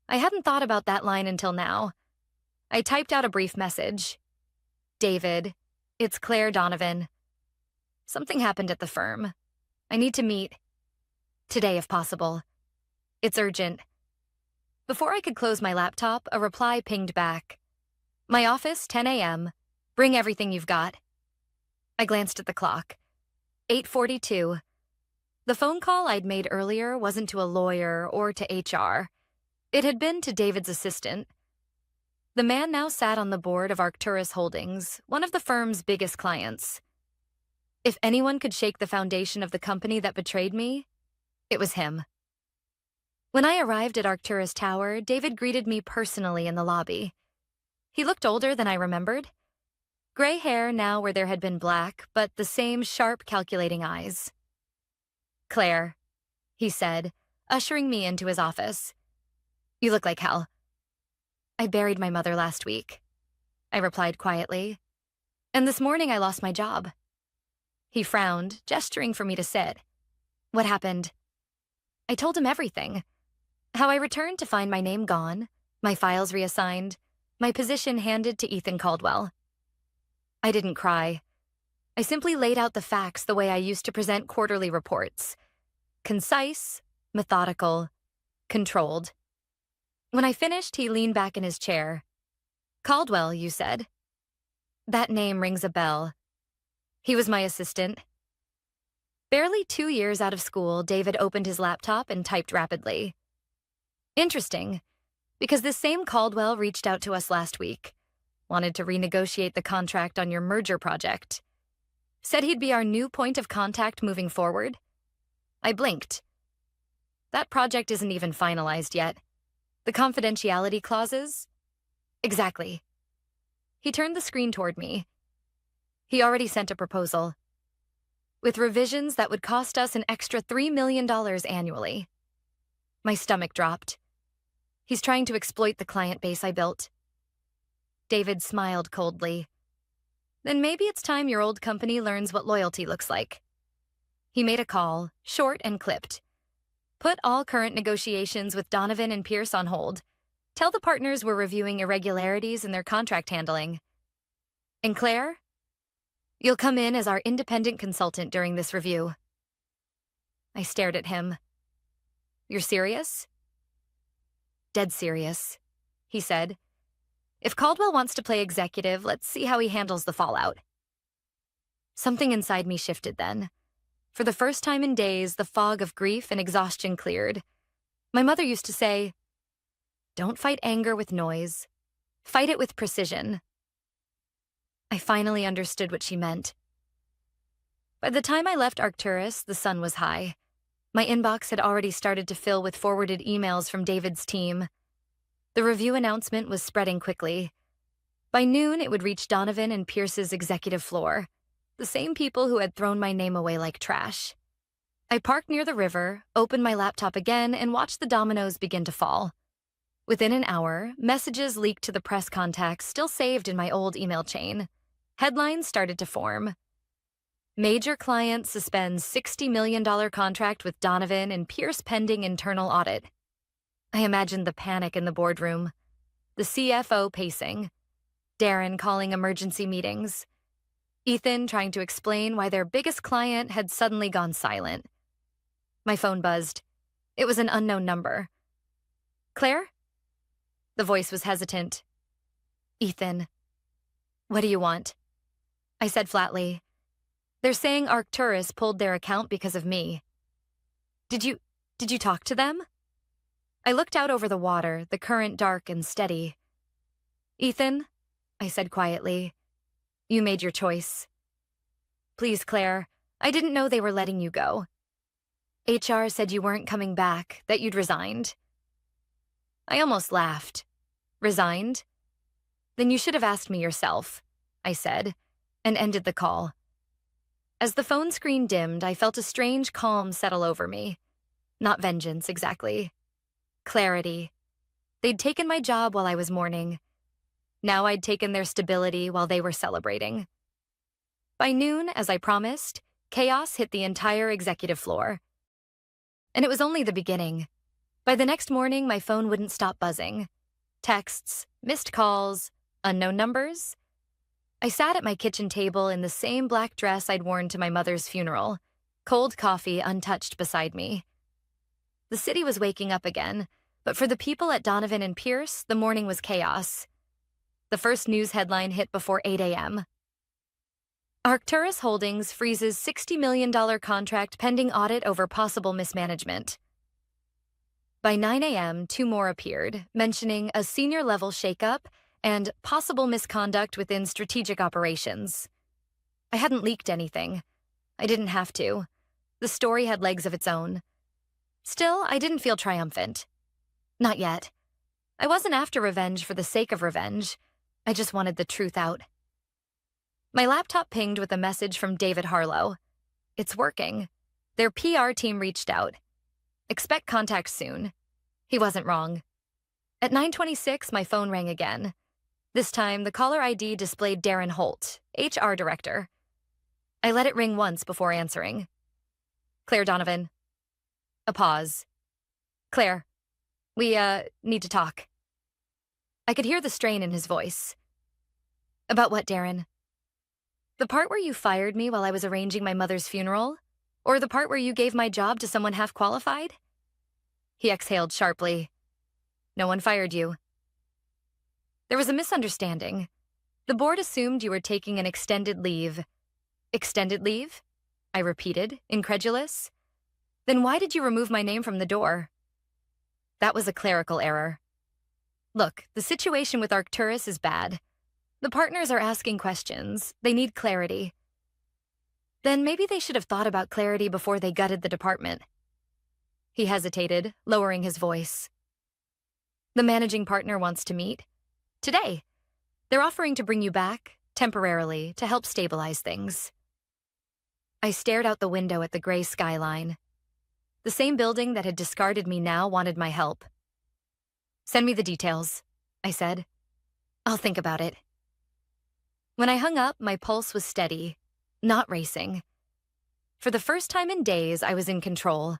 I hadn't thought about that line until now. I typed out a brief message. David, it's Claire Donovan. Something happened at the firm. I need to meet. Today, if possible. It's urgent. Before I could close my laptop, a reply pinged back. My office, 10 a.m. Bring everything you've got. I glanced at the clock. 8:42. The phone call I'd made earlier wasn't to a lawyer or to HR. It had been to David's assistant. The man now sat on the board of Arcturus Holdings, one of the firm's biggest clients. If anyone could shake the foundation of the company that betrayed me, it was him. When I arrived at Arcturus Tower, David greeted me personally in the lobby. He looked older than I remembered. Gray hair now where there had been black, but the same sharp, calculating eyes. "Claire," he said, ushering me into his office. "You look like hell." "I buried my mother last week," I replied quietly. "And this morning I lost my job." He frowned, gesturing for me to sit. "What happened?" I told him everything. How I returned to find my name gone, my files reassigned, my position handed to Ethan Caldwell. I didn't cry. I simply laid out the facts the way I used to present quarterly reports. Concise, methodical, controlled. When I finished, he leaned back in his chair. "Caldwell, you said?" That name rings a bell. He was my assistant. Barely 2 years out of school, David opened his laptop and typed rapidly. "Interesting, because this same Caldwell reached out to us last week. Wanted to renegotiate the contract on your merger project. Said he'd be our new point of contact moving forward." I blinked. "That project isn't even finalized yet. The confidentiality clauses?" "Exactly." He turned the screen toward me. He already sent a proposal, with revisions that would cost us an extra $3 million annually. My stomach dropped. He's trying to exploit the client base I built. David smiled coldly. "Then maybe it's time your old company learns what loyalty looks like." He made a call, short and clipped. "Put all current negotiations with Donovan and Pierce on hold. Tell the partners we're reviewing irregularities in their contract handling. And Claire, you'll come in as our independent consultant during this review." I stared at him. "You're serious?" "Dead serious," he said. "If Caldwell wants to play executive, let's see how he handles the fallout." Something inside me shifted then. For the first time in days, the fog of grief and exhaustion cleared. My mother used to say, "Don't fight anger with noise. Fight it with precision." I finally understood what she meant. By the time I left Arcturus, the sun was high. My inbox had already started to fill with forwarded emails from David's team. The review announcement was spreading quickly. By noon, it would reach Donovan and Pierce's executive floor, the same people who had thrown my name away like trash. I parked near the river, opened my laptop again, and watched the dominoes begin to fall. Within an hour, messages leaked to the press contacts still saved in my old email chain. Headlines started to form. Major client suspends $60 million contract with Donovan and Pierce pending internal audit. I imagined the panic in the boardroom. The CFO pacing. Darren calling emergency meetings. Ethan trying to explain why their biggest client had suddenly gone silent. My phone buzzed. It was an unknown number. "Claire?" The voice was hesitant. "Ethan." "What do you want?" I said flatly. "They're saying Arcturus pulled their account because of me." Did you talk to them?" I looked out over the water, the current dark and steady. "Ethan," I said quietly, "you made your choice. Please, Claire, I didn't know they were letting you go. HR said you weren't coming back, that you'd resigned." I almost laughed. "Resigned? Then you should have asked me yourself," I said, and ended the call. As the phone screen dimmed, I felt a strange calm settle over me. Not vengeance, exactly. Clarity. They'd taken my job while I was mourning. Now I'd taken their stability while they were celebrating. By noon, as I promised, chaos hit the entire executive floor. And it was only the beginning. By the next morning, my phone wouldn't stop buzzing. Texts, missed calls, unknown numbers. I sat at my kitchen table in the same black dress I'd worn to my mother's funeral, cold coffee untouched beside me. The city was waking up again, but for the people at Donovan and Pierce, the morning was chaos. The first news headline hit before 8 a.m. Arcturus Holdings freezes $60 million contract pending audit over possible mismanagement. By 9 a.m., two more appeared, mentioning a senior-level shakeup and possible misconduct within strategic operations. I hadn't leaked anything. I didn't have to. The story had legs of its own. Still, I didn't feel triumphant. Not yet. I wasn't after revenge for the sake of revenge. I just wanted the truth out. My laptop pinged with a message from David Harlow. It's working. Their PR team reached out. Expect contact soon. He wasn't wrong. At 9:26, my phone rang again. This time, the caller ID displayed Darren Holt, HR director. I let it ring once before answering. Claire Donovan. A pause. Claire, we, need to talk. I could hear the strain in his voice. About what, Darren? The part where you fired me while I was arranging my mother's funeral? Or the part where you gave my job to someone half qualified? He exhaled sharply. No one fired you. There was a misunderstanding. The board assumed you were taking an extended leave. Extended leave? I repeated, incredulous. Then why did you remove my name from the door? That was a clerical error. Look, the situation with Arcturus is bad. The partners are asking questions. They need clarity. Then maybe they should have thought about clarity before they gutted the department. He hesitated, lowering his voice. The managing partner wants to meet. Today. They're offering to bring you back, temporarily, to help stabilize things. I stared out the window at the gray skyline. The same building that had discarded me now wanted my help. Send me the details, I said. I'll think about it. When I hung up, my pulse was steady, not racing. For the first time in days, I was in control.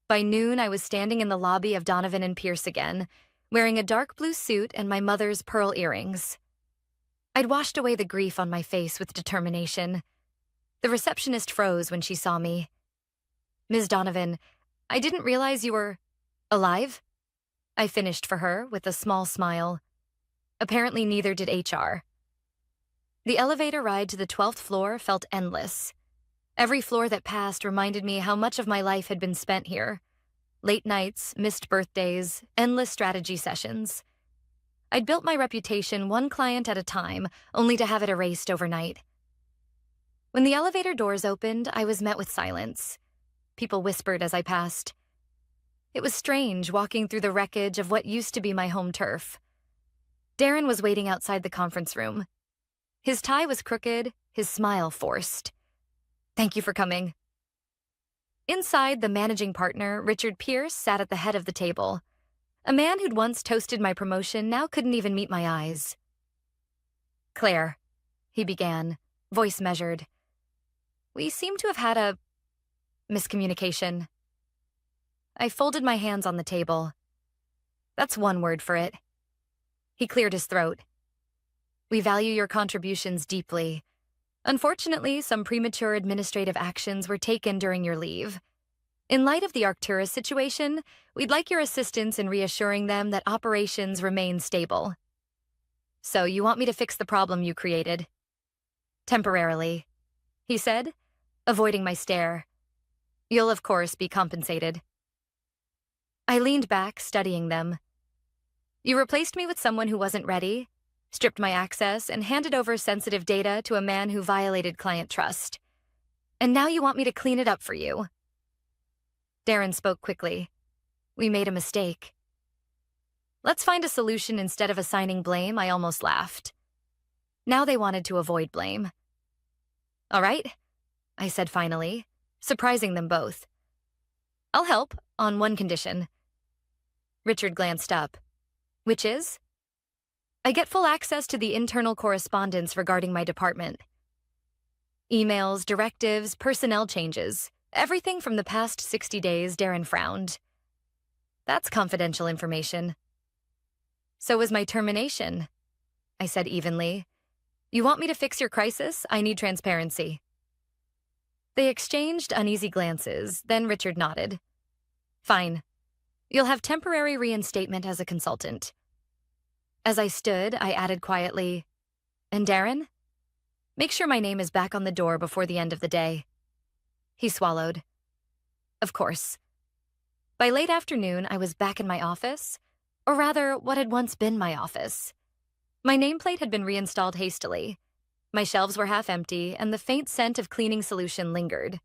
By noon, I was standing in the lobby of Donovan and Pierce again, wearing a dark blue suit and my mother's pearl earrings. I'd washed away the grief on my face with determination. The receptionist froze when she saw me. Ms. Donovan, I didn't realize you were alive? I finished for her with a small smile. Apparently neither did HR. The elevator ride to the 12th floor felt endless. Every floor that passed reminded me how much of my life had been spent here. Late nights, missed birthdays, endless strategy sessions. I'd built my reputation one client at a time, only to have it erased overnight. When the elevator doors opened, I was met with silence. People whispered as I passed. It was strange walking through the wreckage of what used to be my home turf. Darren was waiting outside the conference room. His tie was crooked, his smile forced. Thank you for coming. Inside, the managing partner, Richard Pierce, sat at the head of the table. A man who'd once toasted my promotion now couldn't even meet my eyes. Claire, he began, voice measured. We seem to have had a miscommunication. I folded my hands on the table. That's one word for it. He cleared his throat. We value your contributions deeply. Unfortunately, some premature administrative actions were taken during your leave. In light of the Arcturus situation, we'd like your assistance in reassuring them that operations remain stable. So you want me to fix the problem you created? Temporarily, he said, avoiding my stare. You'll of course be compensated. I leaned back, studying them. You replaced me with someone who wasn't ready, stripped my access, and handed over sensitive data to a man who violated client trust. And now you want me to clean it up for you. Darren spoke quickly. We made a mistake. Let's find a solution instead of assigning blame, I almost laughed. Now they wanted to avoid blame. All right, I said finally, surprising them both. I'll help, on one condition. Richard glanced up. Which is? I get full access to the internal correspondence regarding my department. Emails, directives, personnel changes, everything from the past 60 days, Darren frowned. That's confidential information. So was my termination, I said evenly. You want me to fix your crisis? I need transparency. They exchanged uneasy glances, then Richard nodded. Fine. You'll have temporary reinstatement as a consultant. As I stood, I added quietly, and Darren? Make sure my name is back on the door before the end of the day. He swallowed. Of course. By late afternoon, I was back in my office, or rather, what had once been my office. My nameplate had been reinstalled hastily. My shelves were half empty, and the faint scent of cleaning solution lingered.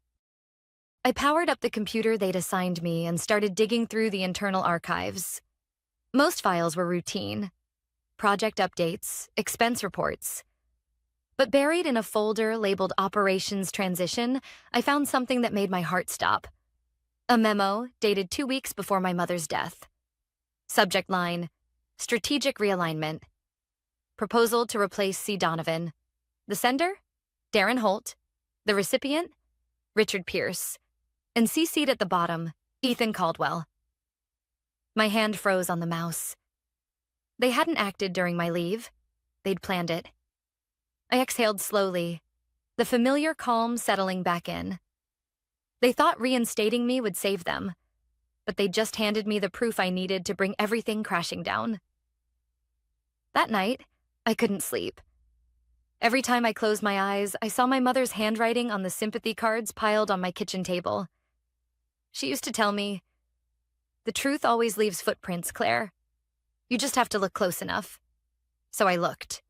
I powered up the computer they'd assigned me and started digging through the internal archives. Most files were routine. Project updates, expense reports. But buried in a folder labeled Operations Transition, I found something that made my heart stop. A memo dated 2 weeks before my mother's death. Subject line, Strategic Realignment. Proposal to replace C. Donovan. The sender? Darren Holt. The recipient? Richard Pierce. And CC'd at the bottom, Ethan Caldwell. My hand froze on the mouse. They hadn't acted during my leave. They'd planned it. I exhaled slowly, the familiar calm settling back in. They thought reinstating me would save them, but they just handed me the proof I needed to bring everything crashing down. That night, I couldn't sleep. Every time I closed my eyes, I saw my mother's handwriting on the sympathy cards piled on my kitchen table. She used to tell me, "The truth always leaves footprints, Claire. You just have to look close enough." So I looked.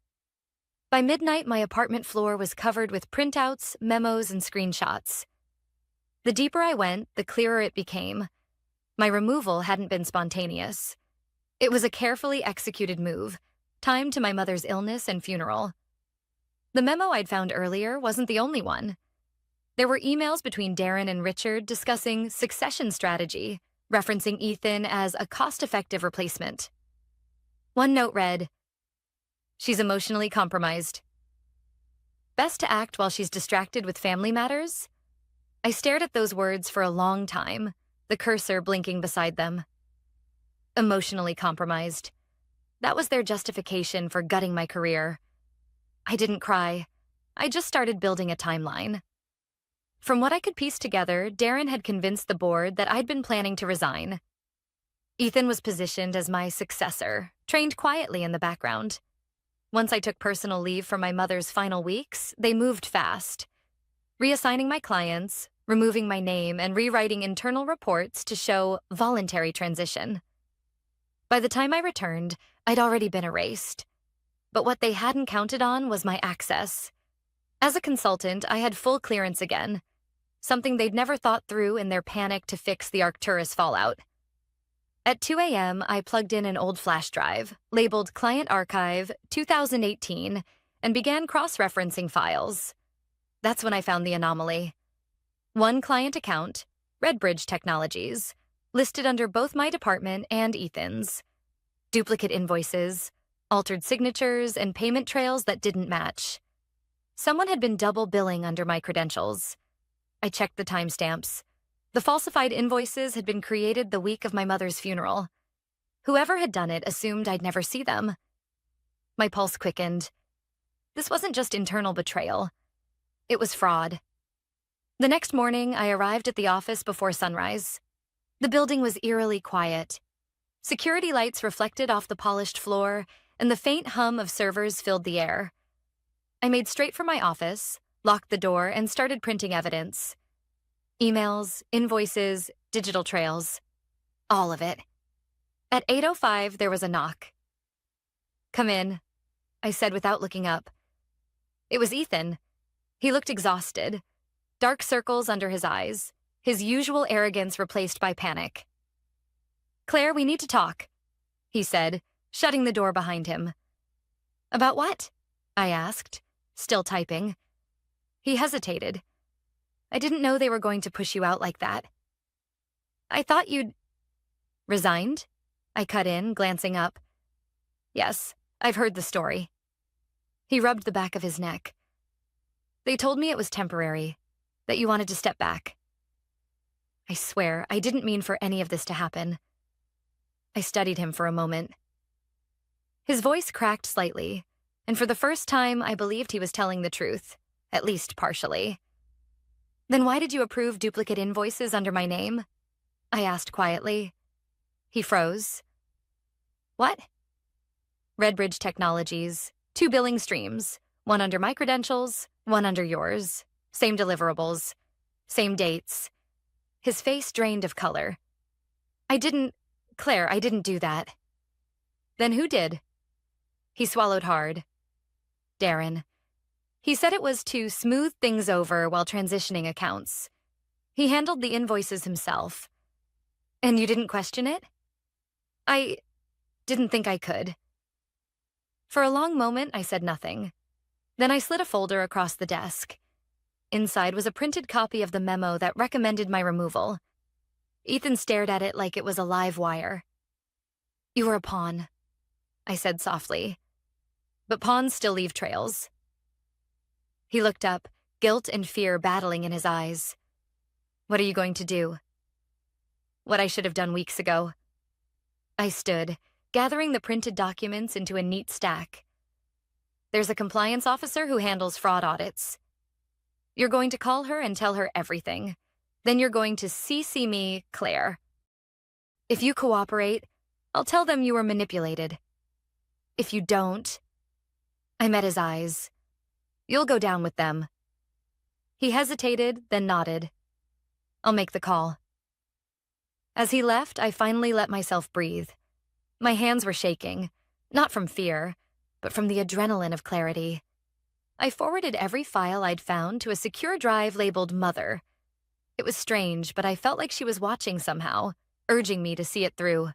By midnight, my apartment floor was covered with printouts, memos, and screenshots. The deeper I went, the clearer it became. My removal hadn't been spontaneous. It was a carefully executed move, timed to my mother's illness and funeral. The memo I'd found earlier wasn't the only one. There were emails between Darren and Richard discussing succession strategy, referencing Ethan as a cost-effective replacement. One note read, "She's emotionally compromised. Best to act while she's distracted with family matters." I stared at those words for a long time, the cursor blinking beside them. Emotionally compromised. That was their justification for gutting my career. I didn't cry. I just started building a timeline. From what I could piece together, Darren had convinced the board that I'd been planning to resign. Ethan was positioned as my successor, trained quietly in the background. Once I took personal leave for my mother's final weeks, they moved fast, reassigning my clients, removing my name, and rewriting internal reports to show voluntary transition. By the time I returned, I'd already been erased. But what they hadn't counted on was my access. As a consultant, I had full clearance again, something they'd never thought through in their panic to fix the Arcturus fallout. At 2 a.m., I plugged in an old flash drive, labeled Client Archive 2018, and began cross-referencing files. That's when I found the anomaly. One client account, Redbridge Technologies, listed under both my department and Ethan's. Duplicate invoices, altered signatures, and payment trails that didn't match. Someone had been double billing under my credentials. I checked the timestamps. The falsified invoices had been created the week of my mother's funeral. Whoever had done it assumed I'd never see them. My pulse quickened. This wasn't just internal betrayal. It was fraud. The next morning, I arrived at the office before sunrise. The building was eerily quiet. Security lights reflected off the polished floor, and the faint hum of servers filled the air. I made straight for my office, locked the door, and started printing evidence. Emails, invoices, digital trails. All of it. At 8:05, there was a knock. "Come in," I said without looking up. It was Ethan. He looked exhausted. Dark circles under his eyes, his usual arrogance replaced by panic. "Claire, we need to talk," he said, shutting the door behind him. "About what?" I asked, still typing. He hesitated. "I didn't know they were going to push you out like that." "I thought you'd—" "Resigned?" I cut in, glancing up. "Yes, I've heard the story." He rubbed the back of his neck. "They told me it was temporary, that you wanted to step back." I swear, I didn't mean for any of this to happen. I studied him for a moment. His voice cracked slightly, and for the first time, I believed he was telling the truth, at least partially. "Then why did you approve duplicate invoices under my name?" I asked quietly. He froze. "What?" "Redbridge Technologies, 2 billing streams, One under my credentials, one under yours. Same deliverables. Same dates. His face drained of color. Claire, I didn't do that. Then who did? He swallowed hard. Darren. He said it was to smooth things over while transitioning accounts. He handled the invoices himself. And you didn't question it? I didn't think I could. For a long moment, I said nothing. Then I slid a folder across the desk. Inside was a printed copy of the memo that recommended my removal. Ethan stared at it like it was a live wire. You were a pawn, I said softly. But pawns still leave trails. He looked up, guilt and fear battling in his eyes. What are you going to do? What I should have done weeks ago. I stood, gathering the printed documents into a neat stack. There's a compliance officer who handles fraud audits. You're going to call her and tell her everything. Then you're going to CC me, Claire. If you cooperate, I'll tell them you were manipulated. If you don't, I met his eyes. You'll go down with them. He hesitated, then nodded. I'll make the call. As he left, I finally let myself breathe. My hands were shaking, not from fear, but from the adrenaline of clarity. I forwarded every file I'd found to a secure drive labeled Mother. It was strange, but I felt like she was watching somehow, urging me to see it through.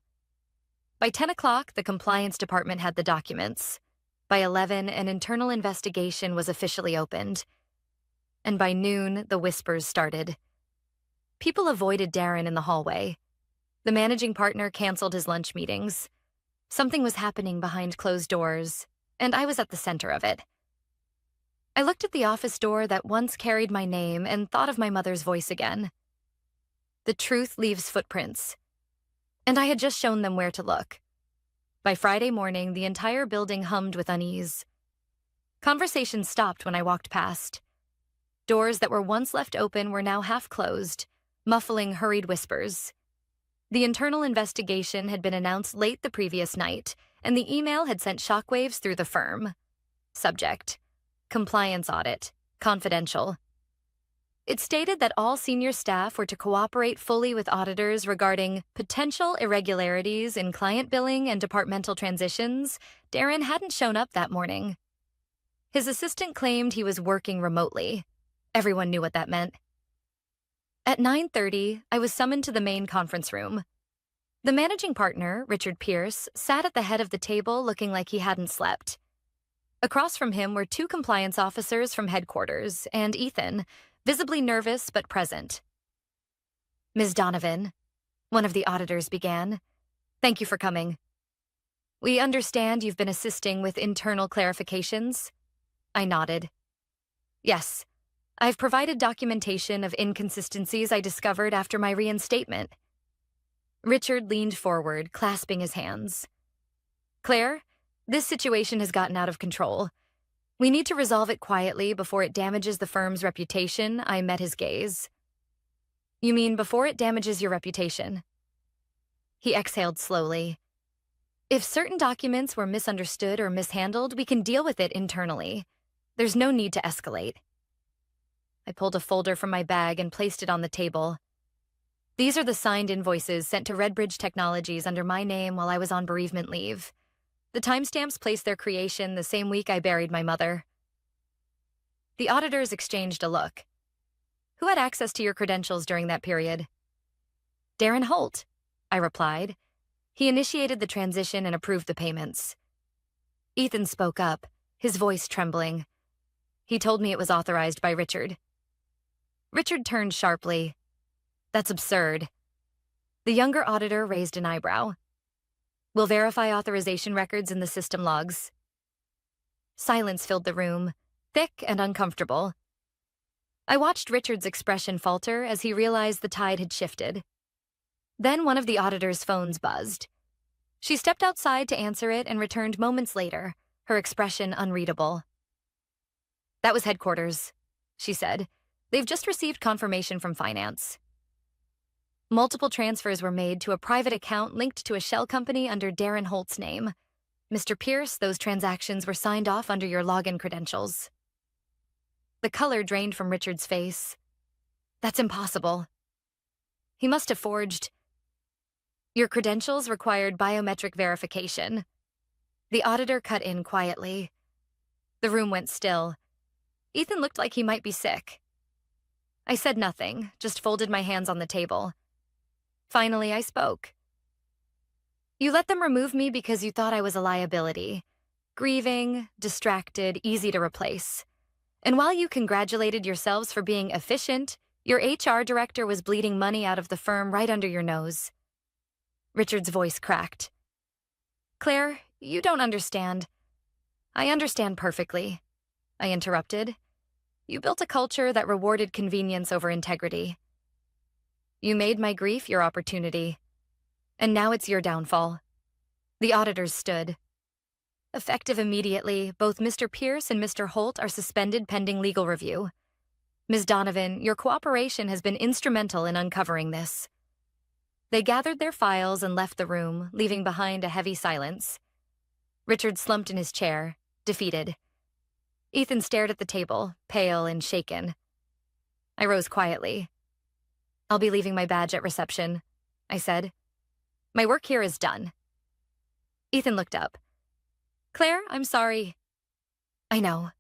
By 10 o'clock, the compliance department had the documents. By 11, an internal investigation was officially opened. And by noon, the whispers started. People avoided Darren in the hallway. The managing partner canceled his lunch meetings. Something was happening behind closed doors, and I was at the center of it. I looked at the office door that once carried my name and thought of my mother's voice again. The truth leaves footprints. And I had just shown them where to look. By Friday morning, the entire building hummed with unease. Conversations stopped when I walked past. Doors that were once left open were now half closed, muffling hurried whispers. The internal investigation had been announced late the previous night, and the email had sent shockwaves through the firm. Subject: compliance audit, confidential. It stated that all senior staff were to cooperate fully with auditors regarding potential irregularities in client billing and departmental transitions. Darren hadn't shown up that morning. His assistant claimed he was working remotely. Everyone knew what that meant. At 9:30, I was summoned to the main conference room. The managing partner, Richard Pierce, sat at the head of the table looking like he hadn't slept. Across from him were 2 compliance officers from headquarters and Ethan, visibly nervous but present. Ms. Donovan, one of the auditors began, thank you for coming. We understand you've been assisting with internal clarifications. I nodded. Yes, I've provided documentation of inconsistencies I discovered after my reinstatement. Richard leaned forward, clasping his hands. Claire, this situation has gotten out of control. We need to resolve it quietly before it damages the firm's reputation. I met his gaze. You mean before it damages your reputation? He exhaled slowly. If certain documents were misunderstood or mishandled, we can deal with it internally. There's no need to escalate. I pulled a folder from my bag and placed it on the table. These are the signed invoices sent to Redbridge Technologies under my name while I was on bereavement leave. The timestamps placed their creation the same week I buried my mother. The auditors exchanged a look. Who had access to your credentials during that period? Darren Holt, I replied. He initiated the transition and approved the payments. Ethan spoke up, his voice trembling. He told me it was authorized by Richard. Richard turned sharply. That's absurd. The younger auditor raised an eyebrow. We'll verify authorization records in the system logs. Silence filled the room, thick and uncomfortable. I watched Richard's expression falter as he realized the tide had shifted. Then one of the auditor's phones buzzed. She stepped outside to answer it and returned moments later, her expression unreadable. That was headquarters, she said. They've just received confirmation from finance. Multiple transfers were made to a private account linked to a shell company under Darren Holt's name. Mr. Pierce, those transactions were signed off under your login credentials. The color drained from Richard's face. That's impossible. He must have forged. Your credentials required biometric verification. The auditor cut in quietly. The room went still. Ethan looked like he might be sick. I said nothing, just folded my hands on the table. Finally, I spoke. You let them remove me because you thought I was a liability. Grieving, distracted, easy to replace. And while you congratulated yourselves for being efficient, your HR director was bleeding money out of the firm right under your nose. Richard's voice cracked. Claire, you don't understand. I understand perfectly, I interrupted. You built a culture that rewarded convenience over integrity. You made my grief your opportunity. And now it's your downfall. The auditors stood. Effective immediately, both Mr. Pierce and Mr. Holt are suspended pending legal review. Ms. Donovan, your cooperation has been instrumental in uncovering this. They gathered their files and left the room, leaving behind a heavy silence. Richard slumped in his chair, defeated. Ethan stared at the table, pale and shaken. I rose quietly. I'll be leaving my badge at reception, I said. My work here is done. Ethan looked up. Claire, I'm sorry. I know,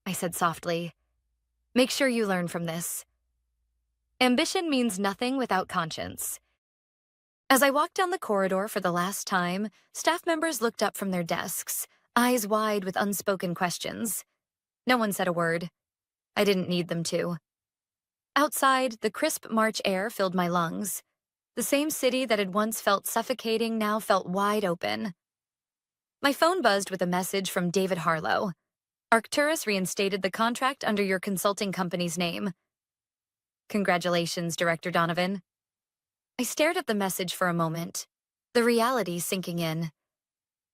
I said softly. Make sure you learn from this. Ambition means nothing without conscience. As I walked down the corridor for the last time, staff members looked up from their desks, eyes wide with unspoken questions. No one said a word. I didn't need them to. Outside, the crisp March air filled my lungs. The same city that had once felt suffocating now felt wide open. My phone buzzed with a message from David Harlow. Arcturus reinstated the contract under your consulting company's name. Congratulations, Director Donovan. I stared at the message for a moment, the reality sinking in.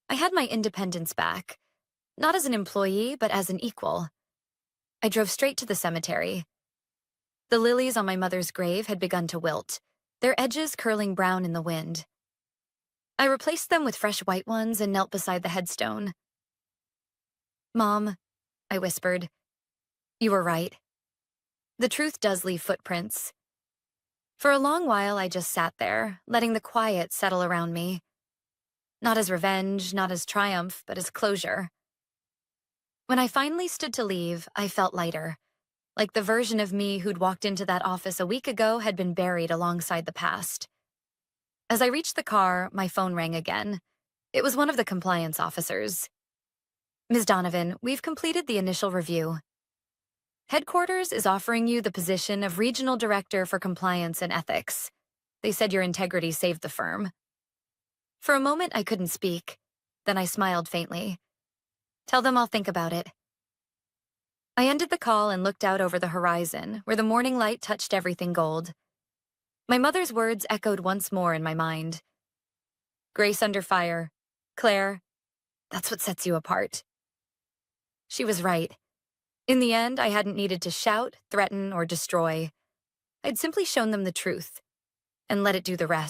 I had my independence back, not as an employee, but as an equal. I drove straight to the cemetery. The lilies on my mother's grave had begun to wilt, their edges curling brown in the wind. I replaced them with fresh white ones and knelt beside the headstone. Mom, I whispered, you were right. The truth does leave footprints. For a long while, I just sat there, letting the quiet settle around me. Not as revenge, not as triumph, but as closure. When I finally stood to leave, I felt lighter, like the version of me who'd walked into that office a week ago had been buried alongside the past. As I reached the car, my phone rang again. It was one of the compliance officers. Ms. Donovan, we've completed the initial review. Headquarters is offering you the position of Regional Director for Compliance and Ethics. They said your integrity saved the firm. For a moment, I couldn't speak. Then I smiled faintly. Tell them I'll think about it. I ended the call and looked out over the horizon, where the morning light touched everything gold. My mother's words echoed once more in my mind. Grace under fire. Claire, that's what sets you apart. She was right. In the end, I hadn't needed to shout, threaten, or destroy. I'd simply shown them the truth and let it do the rest.